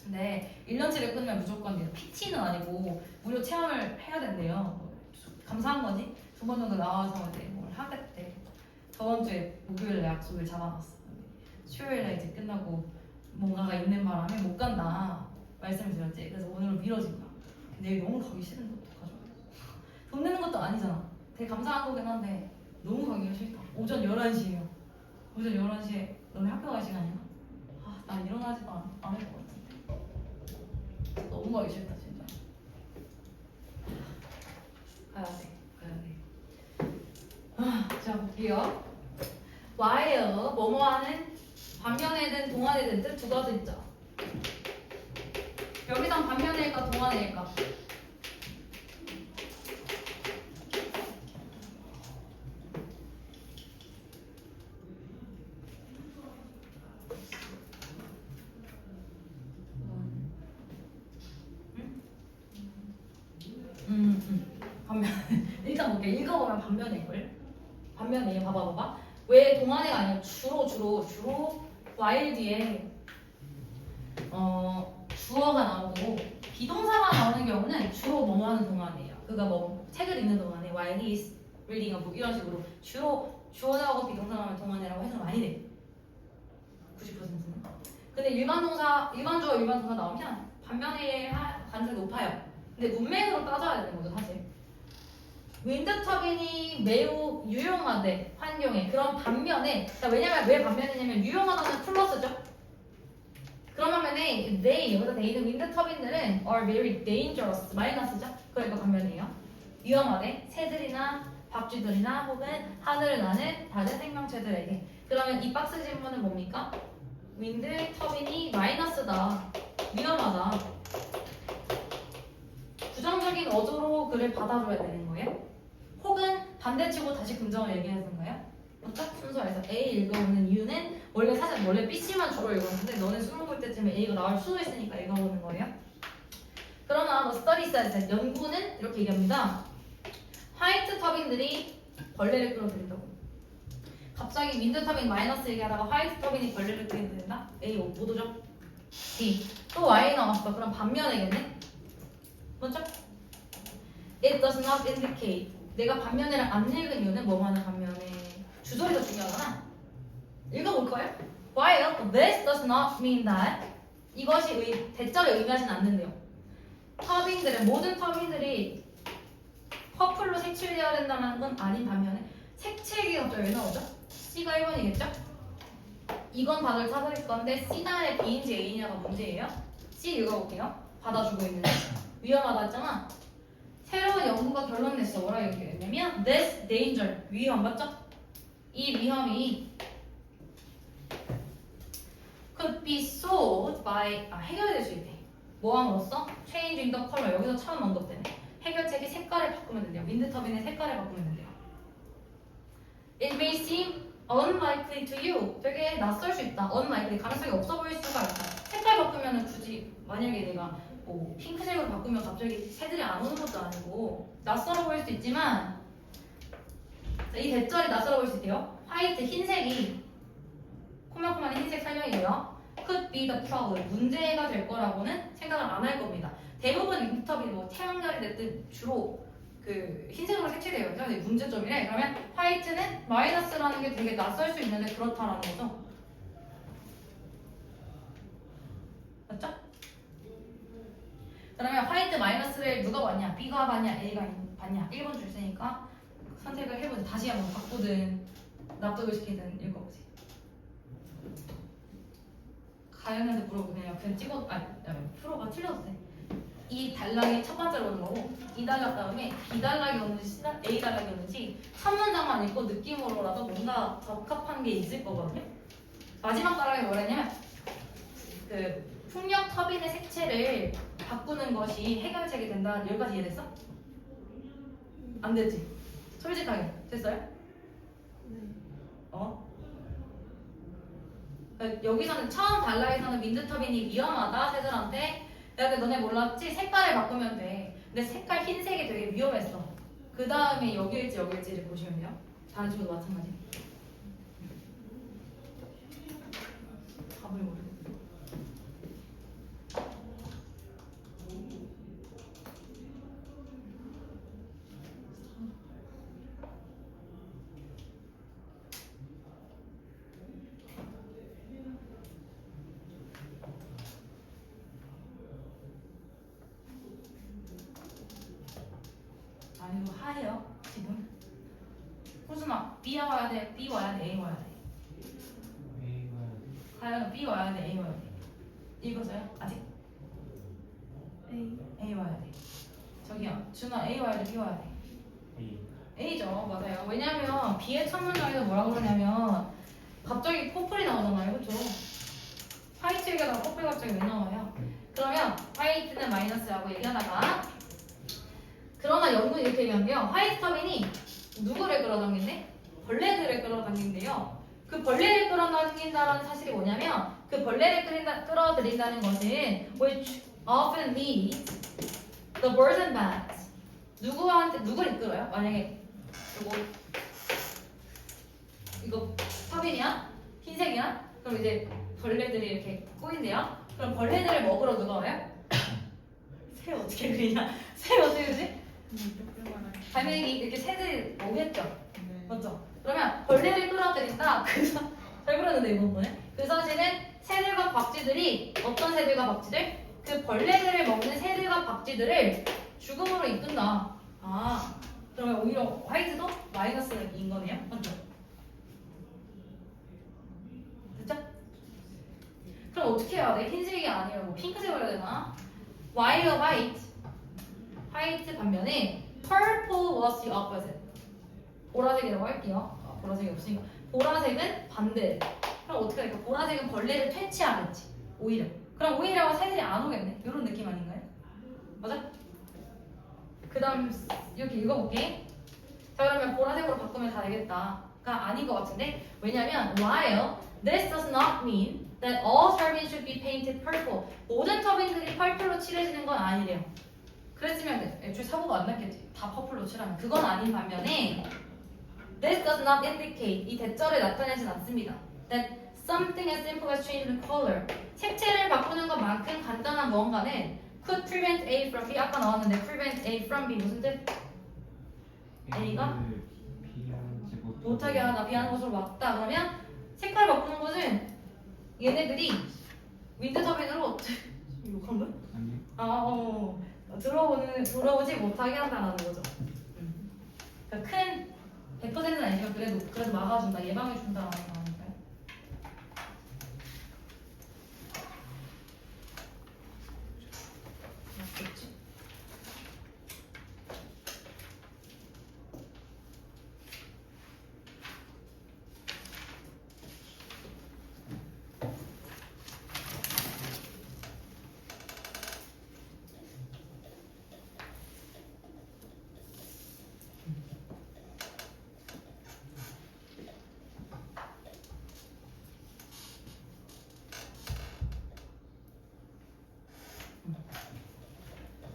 근데 1년치를 끊으면 무조건 PT는 아니고 무료 체험을 해야 된대요. 감사한 거지? 2번 정도 나와서 이제 뭘 하겠대. 저번 주에 목요일에 약속을 잡아놨어. 수요일에 이제 끝나고 뭔가가 있는 바람에 못 간다 말씀을 드렸지. 그래서 오늘로 미뤄진 거야. 내일 너무 가기 싫은데 어떡하죠? 돈 내는 것도 아니잖아. 되게 감사한 거긴 한데 너무 가기가 싫다. 오전 11시에요. 오전 11시에 너네 학교 갈 시간이야? 아, 난 일어나지도 않을 것 같은데. 너무 가기 싫다 진짜. 가야 돼. 자 볼게요. while 뭐뭐하는 반면에든 동안에든 뜻 두 가지 있죠. 여기선 반면일까 동안일까? 반면. 일단 볼게. 읽어보면 반면일걸. 반면이에요. 봐봐. 왜 동안에가 아니라 주로 while 뒤에 주어가 나오고 비동사가 나오는 경우는 주로 뭐뭐 하는 동안이에요. 그가 뭐 책을 읽는 동안에 while he is reading a book 이런 식으로 주로 주어 나오고 비동사 나오는 동안이라고 해서 많이 돼. 90%는. 근데 일반 주어 일반 동사 나오면 반면에 가능성이 높아요. 근데 문맥으로 따져야 되는 거죠 사실. 윈드 터빈이 매우 유용하대 환경에. 그런 반면에 왜냐면 왜 반면이냐면 유용하다는 플러스죠. 그러면은 여기서 they는 윈드 터빈들은 are very dangerous 마이너스죠. 그러니까 반면이에요. 위험하대 새들이나 박쥐들이나 혹은 하늘을 나는 다른 생명체들에게. 그러면 이 박스 질문은 뭡니까? 윈드 터빈이 마이너스다 위험하다 부정적인 어조로 그를 받아줘야 되는 거예요? 혹은 반대치고 다시 긍정을 얘기하는 거예요? 딱 순서에서 A 읽어보는 이유는 원래 BC만 주로 읽었는데 너네 수능 볼 때쯤에 A가 나올 수도 있으니까 읽어보는 거예요. 그러나 study says 연구는 이렇게 얘기합니다. 화이트 터빈들이 벌레를 끌어들인다고. 갑자기 윈드 터빈 마이너스 얘기하다가 화이트 터빈이 벌레를 끌어들인다? A 못 오죠? B 또 Y 나왔어. 그럼 반면이겠네? 먼저 It does not indicate 내가 반면에를 안 읽은 이유는 뭐뭐 하는 반면에 주소리가 중요하잖아. 읽어볼까요? While this does not mean that 이것이 대절을 의미하진 않는데요. 모든 터빈들이 퍼플로 색칠되어야 된다는 건 아닌 반면에 색칠이 갑자기 왜 나오죠? C가 1번이겠죠? 이건 다들 찾을 건데 C 다음에 B인지 A냐가 문제예요. C 읽어볼게요. 받아주고 있는데 위험하다 했잖아. 새로운 연구가 결론 냈어. 뭐라 얘기했냐면 this danger 위험 맞죠? 이 위험이 could be solved by 해결될 수 있대. 뭐함으로써? change in the color 여기서 처음 언급되네. 해결책이 색깔을 바꾸면 된대요. 윈드 터빈의 색깔을 바꾸면 된대요. It may seem unlikely to you. 되게 낯설 수 있다. unlikely 가능성이 없어 보일 수가 있다. 색깔 바꾸면 굳이 만약에 내가 뭐 핑크색으로 바꾸면 갑자기 새들이 안 오는 것도 아니고 낯설어 보일 수도 있지만 이 대절이 낯설어 보일 수 있대요. 화이트 흰색이 코마코마는 흰색 설명이고요. Could be the problem 문제가 될 거라고는 생각을 안 할 겁니다. 대부분 윈터비 뭐 태양열이 됐든 주로 그 흰색으로 색칠돼요. 근데 문제점이래. 그러면 화이트는 마이너스라는 게 되게 낯설 수 있는데 그렇다라는 거죠. 그러면 화이트 마이너스를 누가 받냐? B가 받냐? A가 받냐? 1번 줄 테니까 선택을 해보자. 다시 한번 바꾸든 납득을 시키든 읽어보세요. 가연이한테 물어보네요. 그냥 찍어, 프로가 틀려도 돼. 이 단락이 첫 번째로 오는 거고 이 단락 다음에 B 단락이 오는지 A 단락이 오는지 첫 문장만 읽고 느낌으로라도 뭔가 적합한 게 있을 거거든요. 마지막 단락이 뭐랬냐면 그 풍력 터빈의 색채를 바꾸는 것이 해결책이 된다. 여기까지 이해됐어? 안 됐지? 솔직하게 됐어요? 네. 그러니까 여기서는 처음 단락에서는 윈드 터빈이 위험하다 새들한테. 내가 근데 너네 몰랐지? 색깔을 바꾸면 돼. 근데 색깔 흰색이 되게 위험했어. 그 다음에 여기일지를 보시면 돼요. 다른 친구도 마찬가지. 답을 모르겠어. 아니 이거 하예요 지금. 호준아 B 와야 돼, B 와야 돼, A 와야 돼. A가 가연은 B 와야 돼, A 와야 돼. 읽었어요? 아직? A 와야 돼. 저기요 준아 A 와야 돼, B 와야 돼. A. A죠, 맞아요. 왜냐면 B의 첫 문장에서 뭐라 그러냐면 갑자기 퍼플이 나오잖아요, 그렇죠? 화이트에다가 퍼플 갑자기 왜 나와요? 그러면 화이트는 마이너스라고 얘기하다가 그러나 연구는 이렇게 얘기한대요. 화이트 터빈이 누구를 끌어당긴대? 벌레들을 끌어당긴대요. 그 벌레를 끌어당긴다는 사실이 뭐냐면 그 벌레를 끌어들인다는 것은 which often leads the birds and bats 누구를 이끌어요? 만약에 이거 터빈이야? 흰색이야? 그럼 이제 벌레들이 이렇게 꼬인대요. 그럼 벌레들을 먹으러 누가 와요? 새 어떻게 그리냐? 새 어떻게 그리지? 당연히 이렇게 새들이 오겠죠. 네. 맞죠? 그러면 벌레를 끌어들인다. 잘 그렸는데 이번 번에 그 사실은 새들과 박쥐들이 어떤 새들과 박쥐들? 그 벌레들을 먹는 새들과 박쥐들을 죽음으로 이끈다. 아 그러면 오히려 화이트도 마이너스인 거네요. 맞죠? 됐죠? 그럼 어떻게 해야 돼? 흰색이 아니라 뭐 핑크색을 해야 되나? While white 화이트 반면에 purple was the opposite. 보라색이라고 할게요. 보라색이 없으니까 보라색은 반대. 그럼 어떻게 할까? 보라색은 벌레를 퇴치하겠지. 오히려. 그럼 오히려 새들이 안 오겠네. 이런 느낌 아닌가요? 맞아? 그 다음 이렇게 읽어볼게. 자 그러면 보라색으로 바꾸면 다 되겠다가 아닌 것 같은데 왜냐면 while this does not mean that all turbines should be painted purple. 모든 터빈들이 펄플로 칠해지는 건 아니래요. 그랬으면 애초에 사고가 안 났겠지. 다 퍼플로 칠하면. 그건 아닌 반면에 this does not indicate 이 대절을 나타내진 않습니다. that something as simple as changing color 색채를 바꾸는 것만큼 간단한 무언가는 could prevent A from B 아까 나왔는데 prevent A from B 무슨 뜻? A가 비하지 못하게 하다 비하는 것으로 막다. 그러면 색깔 바꾸는 것은 얘네들이 윈드 터빈으로 욕한 거야? 아니 들어오지 못하게 한다는 거죠. 그러니까 큰 100%는 아니지만 그래도 막아준다, 예방해준다라는 거 아닐까요? 맞겠지?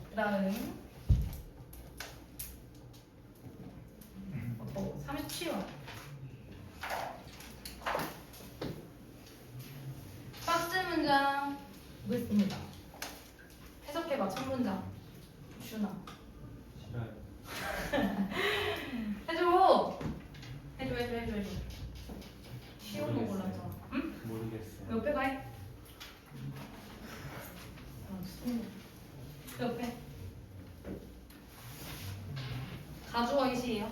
그다음 37번 박스 문장 보겠습니다. 해석해봐. 첫 문장 준아 싫어요. 해줘. 쉬운 거 골랐잖아. 응? 모르겠어요. 옆에 가. 옆에 가주어이시에요.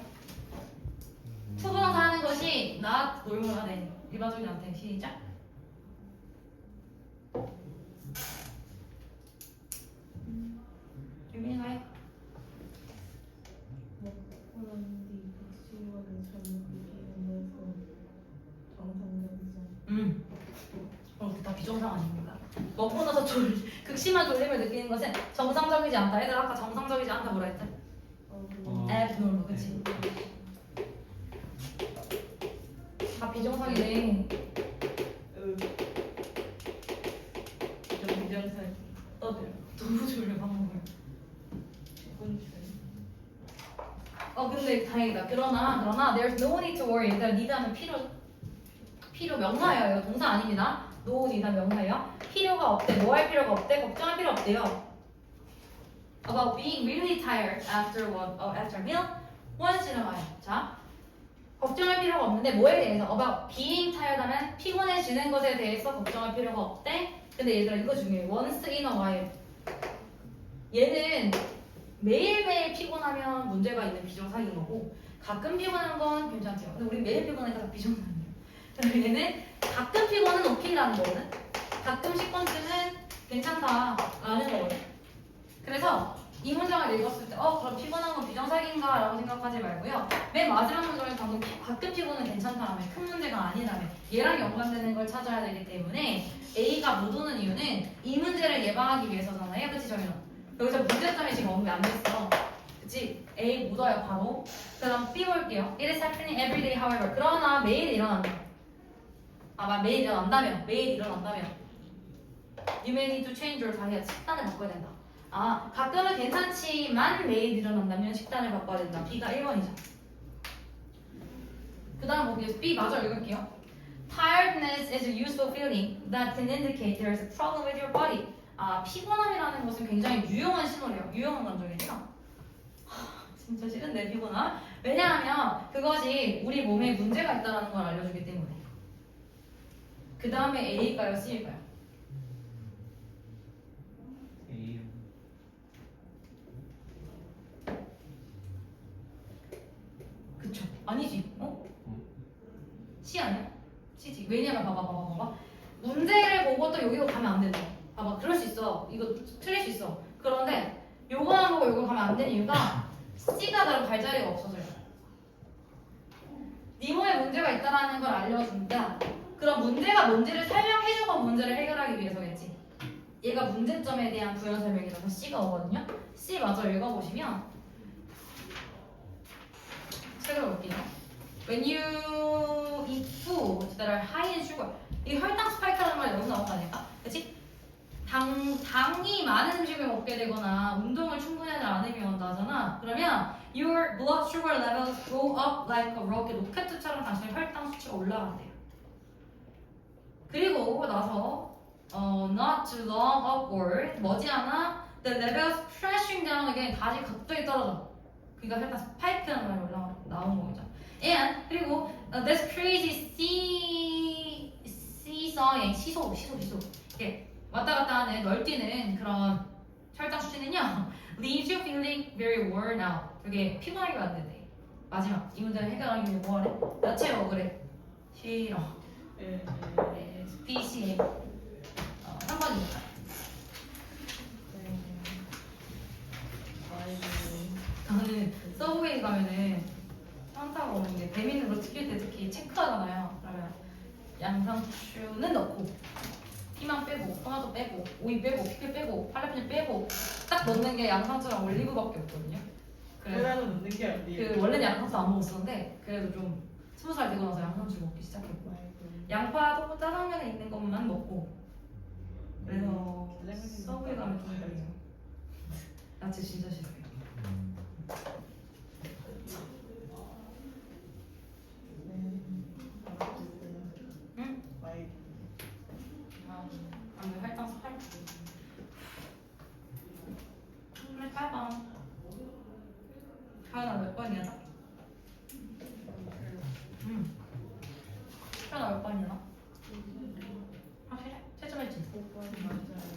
투부정사 하는 것이 not 놀물하네. 일반적인 않대. 시작. 유민이가 해. 먹고는 뒤 백시원을 잘못 비기면서 정상적이죠. 다 비정상 아닙니다. 먹고 나서 극심한 졸림을 느끼는 것은 정상적이지 않다. 얘들 아까 정상적이지 않다 뭐라 했대? abnormal, 그치? 다 비정상이네. 비정상 너무 졸려 방금. 군출. 근데 다행이다. 그러나 there's no need to worry. 일단 need하면 필요 명사예요. 동사 아닙니다. no need 하면 명사예요. 필요가 없대. 뭐 할 필요가 없대. 걱정할 필요 없대요. About being really tired after a meal. once in a while. 자, 걱정할 필요가 없는데 뭐에 대해서? About being tired 하면 피곤해지는 것에 대해서 걱정할 필요가 없대. 근데 얘들아 이거 중요해. once in a while. 얘는 매일매일 피곤하면 문제가 있는 비정상인 거고 가끔 피곤한 건 괜찮대요. 근데 우리 매일 피곤하니까 비정상이에요. 그래서 얘는 가끔 피곤은 오케이라는 거거든. 가끔 10번쯤은 괜찮다라는 거거든. 그래서 이 문장을 읽었을 때 그럼 피곤한 건 비정상인가? 라고 생각하지 말고요. 맨 마지막 문장에 방금 가끔 피곤은 괜찮다라면 큰 문제가 아니라면 얘랑 연관되는 걸 찾아야 되기 때문에 A가 못 오는 이유는 이 문제를 예방하기 위해서잖아요. 그치 정현아? 여기서 문제점이 지금 언급이 안 됐어. 그치? A 묻어요 바로. 그 다음 B 볼게요. It is happening every day however. 그러나 매일 일어난다. 매일 일어난다면 You may need to change your diet. 식단을 바꿔야 된다. 가끔은 괜찮지만 매일 일어난다면 식단을 바꿔야 된다. B가 1번이죠. 그 다음 볼게요. B 마저 읽을게요. Tiredness is a useful feeling that can indicate there is a problem with your body. 피곤함이라는 것은 굉장히 유용한 신호래요. 유용한 감정이래요. 진짜 싫은데 피곤함. 왜냐하면 그것이 우리 몸에 문제가 있다는 걸 알려주기 때문에. 그 다음에 A일까요? C일까요? A. 그쵸. 아니지. C 아니야? C지. 왜냐면 봐봐. 문제를 보고 또 여기로 가면 안 된다. 봐봐. 그럴 수 있어. 이거 틀릴 수 있어. 그런데 요거만 보고 요거 가면 안 되는 이유가 C가 다른 발자리가 없어서요. 네 몸에 문제가 있다는 걸 알려준다. 그럼 문제가 뭔지를 설명해주고 문제를 해결하기 위해서겠지. 얘가 문제점에 대한 부연 설명이라서 C가 오거든요. C 마저 읽어보시면 책을 볼게요. When you eat foods that are high in sugar. 이 혈당 스파이크라는 말이 여기서 나온 거 아닐까? 그치? 당이 많은 음식을 먹게 되거나 운동을 충분히 하지 않으면 나잖아. 그러면 your blood sugar levels go up like a rocket. 로켓처럼 당신의 혈당 수치가 올라간대요. 그리고 나서 not too long upward 머지않아 the levels crashing down again. 다시 갑자기 떨어져. 그러니까 혈당 스파이크라는 말이 나온 거죠. And 그리고 this crazy seesawing 시소 이렇게 왔다 갔다 하는 널뛰는 그런 혈당 수치는요 leaves you feeling very worn out. 되게 피곤하게 만드네. 마지막 이 문제를 해결하기 위해 뭐하래? 야채 먹으래. 싫어. BCA 3번입니다. 저는 서브웨이 가면은 항상 먹는 게 배민으로 튀길 때 특히 체크하잖아요. 그러면 양상추는 넣고 피망 빼고 토마토 빼고 오이 빼고 피클 빼고 할라피뇨 빼고 딱 넣는 게 양상추랑 올리브밖에 없거든요. 그래서 넣는 게 아니에요. 원래는 양상추 안 먹었었는데 그래도 좀 20살 되고 나서 양상추 먹기 시작했고 양파도 짜장면에 있는 것만 먹고 그래서 서브웨이 가면 좀 그래요. 야채 진짜 싫어요. 응? 안돼 활당 8. 28번. 하나 몇 번이야? 하나 몇 번이야? 확실해? 채점했지? 5번 맞아요.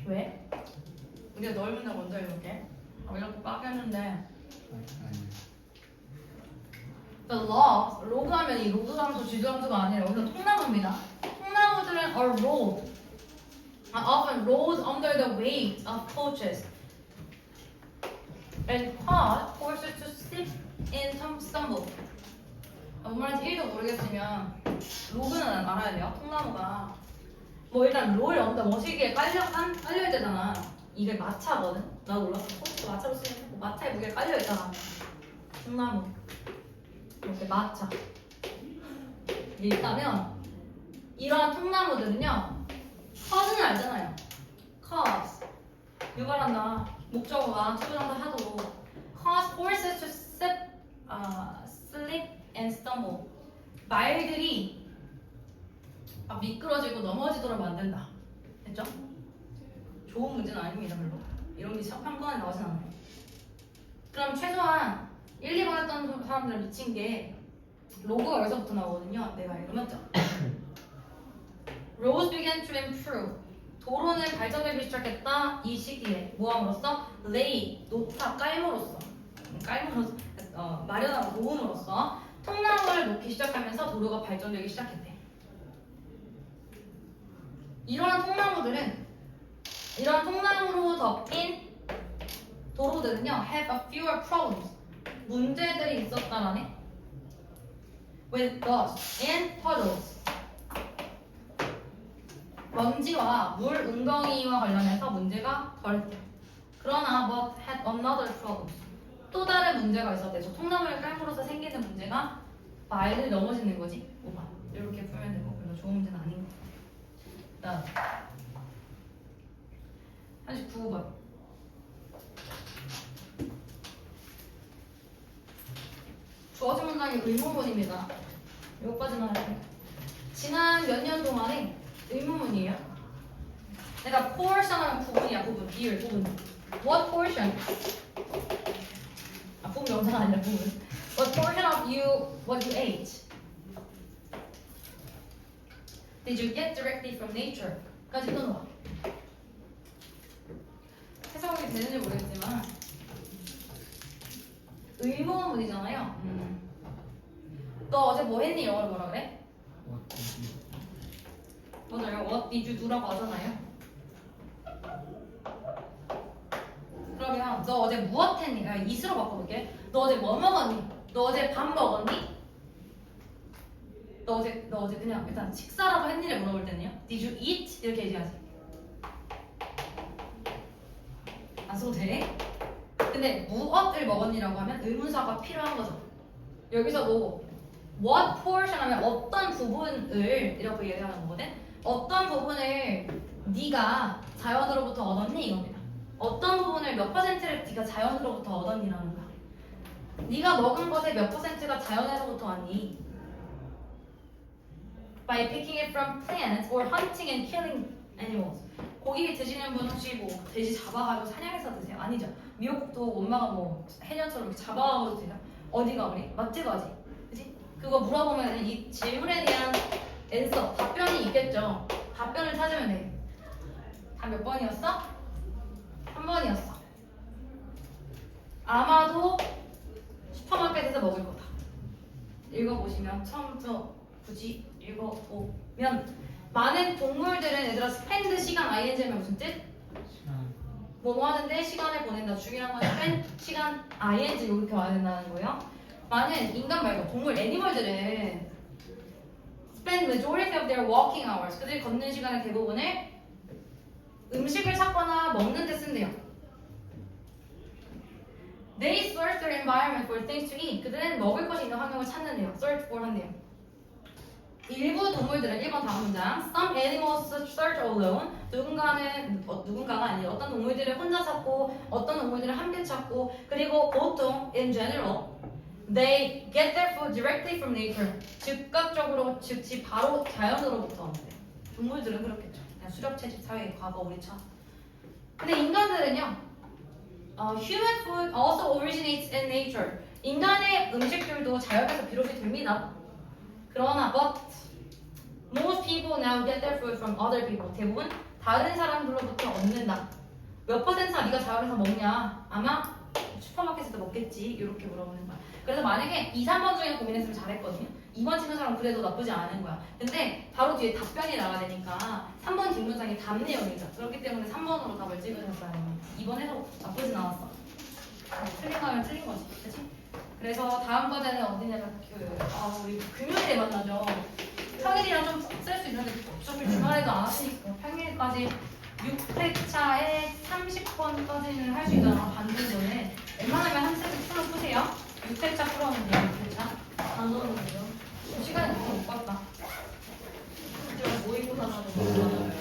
왜? 이제 너희 문제 먼저 읽을게. 이렇게 빠겠는데 The laws, 로그 하면 이 로그 함수, 지수 함수가 아니라 여기서 통나무입니다. 통나무들은 are rolled, are often rolled under the weight of coaches and cause horses to slip and stumble. 뭔 말인지 1도 모르겠으면 로그는 알아야 돼요. 통나무가 뭐 일단 롤 언더 머시기에 깔려 있잖아. 이게 마차거든. 나도 몰랐어. 마차로 쓰는 거. 마차에 무게 깔려 있잖아. 통나무 이렇게 마차 이게 있다면 이러한 통나무들은요. cause는 알잖아요. cause 유발한다. 목적어가 투부정사 하도 cause horses to slip and stumble. 말들이 미끄러지고 넘어지도록 만든다. 됐죠? 좋은 문제는 아닙니다, 별로. 이런 게 평가에 나오진 않아요. 그럼 최소한 1, 2번 했던 사람들 미친 게 로그가 여기서부터 나오거든요. 내가 읽으면죠. Roads began to improve. 도로는 발전되기 시작했다. 이 시기에 뭐함으로써? lay, 놓다, 깔므로써. 마련하고 도움으로써 통나무를 놓기 시작하면서 도로가 발전되기 시작했대. 이러한 통나무로 덮인 도로들은요 have a fewer problems. 문제들이 있었다라네. with dust and puddles. 먼지와 물 웅덩이와 관련해서 문제가 덜했대. 그러나 but had another problem. 또 다른 문제가 있었대. 저 통나무를 깔므로써 생기는 문제가 말들이 넘어지는 거지. 5번. 이렇게 풀면 되고 별로 좋은 문제는 아닌 것 같아. 다음 39번. 주어진 문장이 의문문입니다. 여기까지만 할게요. 지난 몇 년 동안에 의문문이에요. 내가 portion 하면 부분이야. 비율, 부분. What portion? 부분 명사가 아니라 부분. What portion of what you ate? Did you get directly from nature? 까지 끊어봐. 해석이 되는지 모르겠지만 의문문이잖아요. 너 어제 뭐 했니? 영어로 뭐라 그래? 맞아요. What did you do라고 하잖아요. 그러면 너 어제 무엇 했니? 이스로 바꿔볼게. 너 어제 뭐 먹었니? 너 어제 밥 먹었니? 너 어제 그냥 일단 식사라도 했니를 물어볼 때는요. Did you eat? 이렇게 얘기하지. 안 써도 돼? 근데 무엇을 먹었니라고 하면 의문사가 필요한 거죠. 여기서도 what portion 하면 어떤 부분을 이렇게 얘기하는 거거든. 어떤 부분을 네가 자연으로부터 얻었니 이겁니다. 어떤 부분을 몇 퍼센트를 네가 자연으로부터 얻었니라는 거야. 네가 먹은 것의 몇 퍼센트가 자연에서부터 왔니? By picking it from plants or hunting and killing animals. 고기 드시는 분 혹시 뭐 돼지 잡아가지고 사냥해서 드세요? 아니죠. 미역국도 엄마가 뭐 해녀처럼 이렇게 잡아가지고 드세요? 어디가 우리? 마트 가지. 그치? 그거 물어보면 이 질문에 대한 앤서, 답변이 있겠죠. 답변을 찾으면 돼. 다 몇 번이었어? 3번이었어. 아마도 슈퍼마켓에서 먹을 거다. 읽어보시면 처음부터 굳이 읽어보면 많은 동물들은 얘들아 스펜드 시간 ing면 무슨 뜻? 뭐뭐 하는데 시간을 보낸다. 중요한 건 spend 시간 ing 이렇게 와야 된다는 거예요. 많은 인간 말고 동물 애니멀들은 spend majority of their walking hours. 그들이 걷는 시간의 대부분을 음식을 찾거나 먹는 데 쓴대요. They search their environment for things to eat. 그들은 먹을 것이 있는 환경을 찾는데요. search for 한대요. 일부 동물들은 1번 다음 문장 Some animals search alone. 누군가가 아니라 어떤 동물들은 혼자 찾고 어떤 동물들은 함께 찾고 그리고 보통 in general they get their food directly from nature. 즉각적으로 즉시 바로 자연으로부터 얻는데 동물들은 그렇겠죠. 그냥 수렵채집 사회의 과거 우리처럼. 근데 인간들은요 human food also originates in nature. 인간의 음식들도 자연에서 비롯이 됩니다. 그러나 but most people now get their food from other people. 대부분 다른 사람들로부터 얻는다. 몇 퍼센트나 네가 자율해서 먹냐? 아마 슈퍼마켓에서 먹겠지. 이렇게 물어보는 거야. 그래서 만약에 2, 3번 중에 고민했으면 잘했거든요. 2번 찍은 사람 그래도 나쁘지 않은 거야. 근데 바로 뒤에 답변이 나와야 되니까 3번 뒷문장이 답 내용이죠. 그렇기 때문에 3번으로 답을 찍으셨어야 돼요. 2번 해도 나쁘진 않았어. 틀린 거면 틀린 거지. 그치? 그래서 다음 과제는 어디냐면 우리 금요일에 만나죠. 평일이랑 좀 쓸 수 있는데 어차피 주말에도 안 하시니까 평일까지 6회차에 30번까지는 할 수 있잖아. 반등 전에. 웬만하면 한 세트 풀어 푸세요. 6회차 풀어면 돼요. 6회차. 단어는요? 시간이 너무 못 봤다. 좀 모의고사나 좀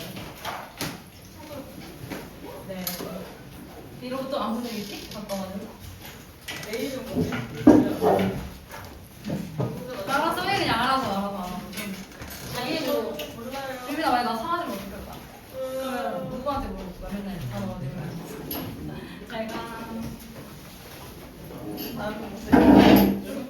네. 이러고 또 안 보내겠지? 잠깐만요. 내일 좀 보내주세요. 알아서 해. 그냥 알아서. 좀 자기도 몰라요. 준비나 만약 나 사라지면 어떡할 거야? 그러면 누구한테 물어볼 거야? 맨날 단어 어디 잘 가. 다음에 보세요.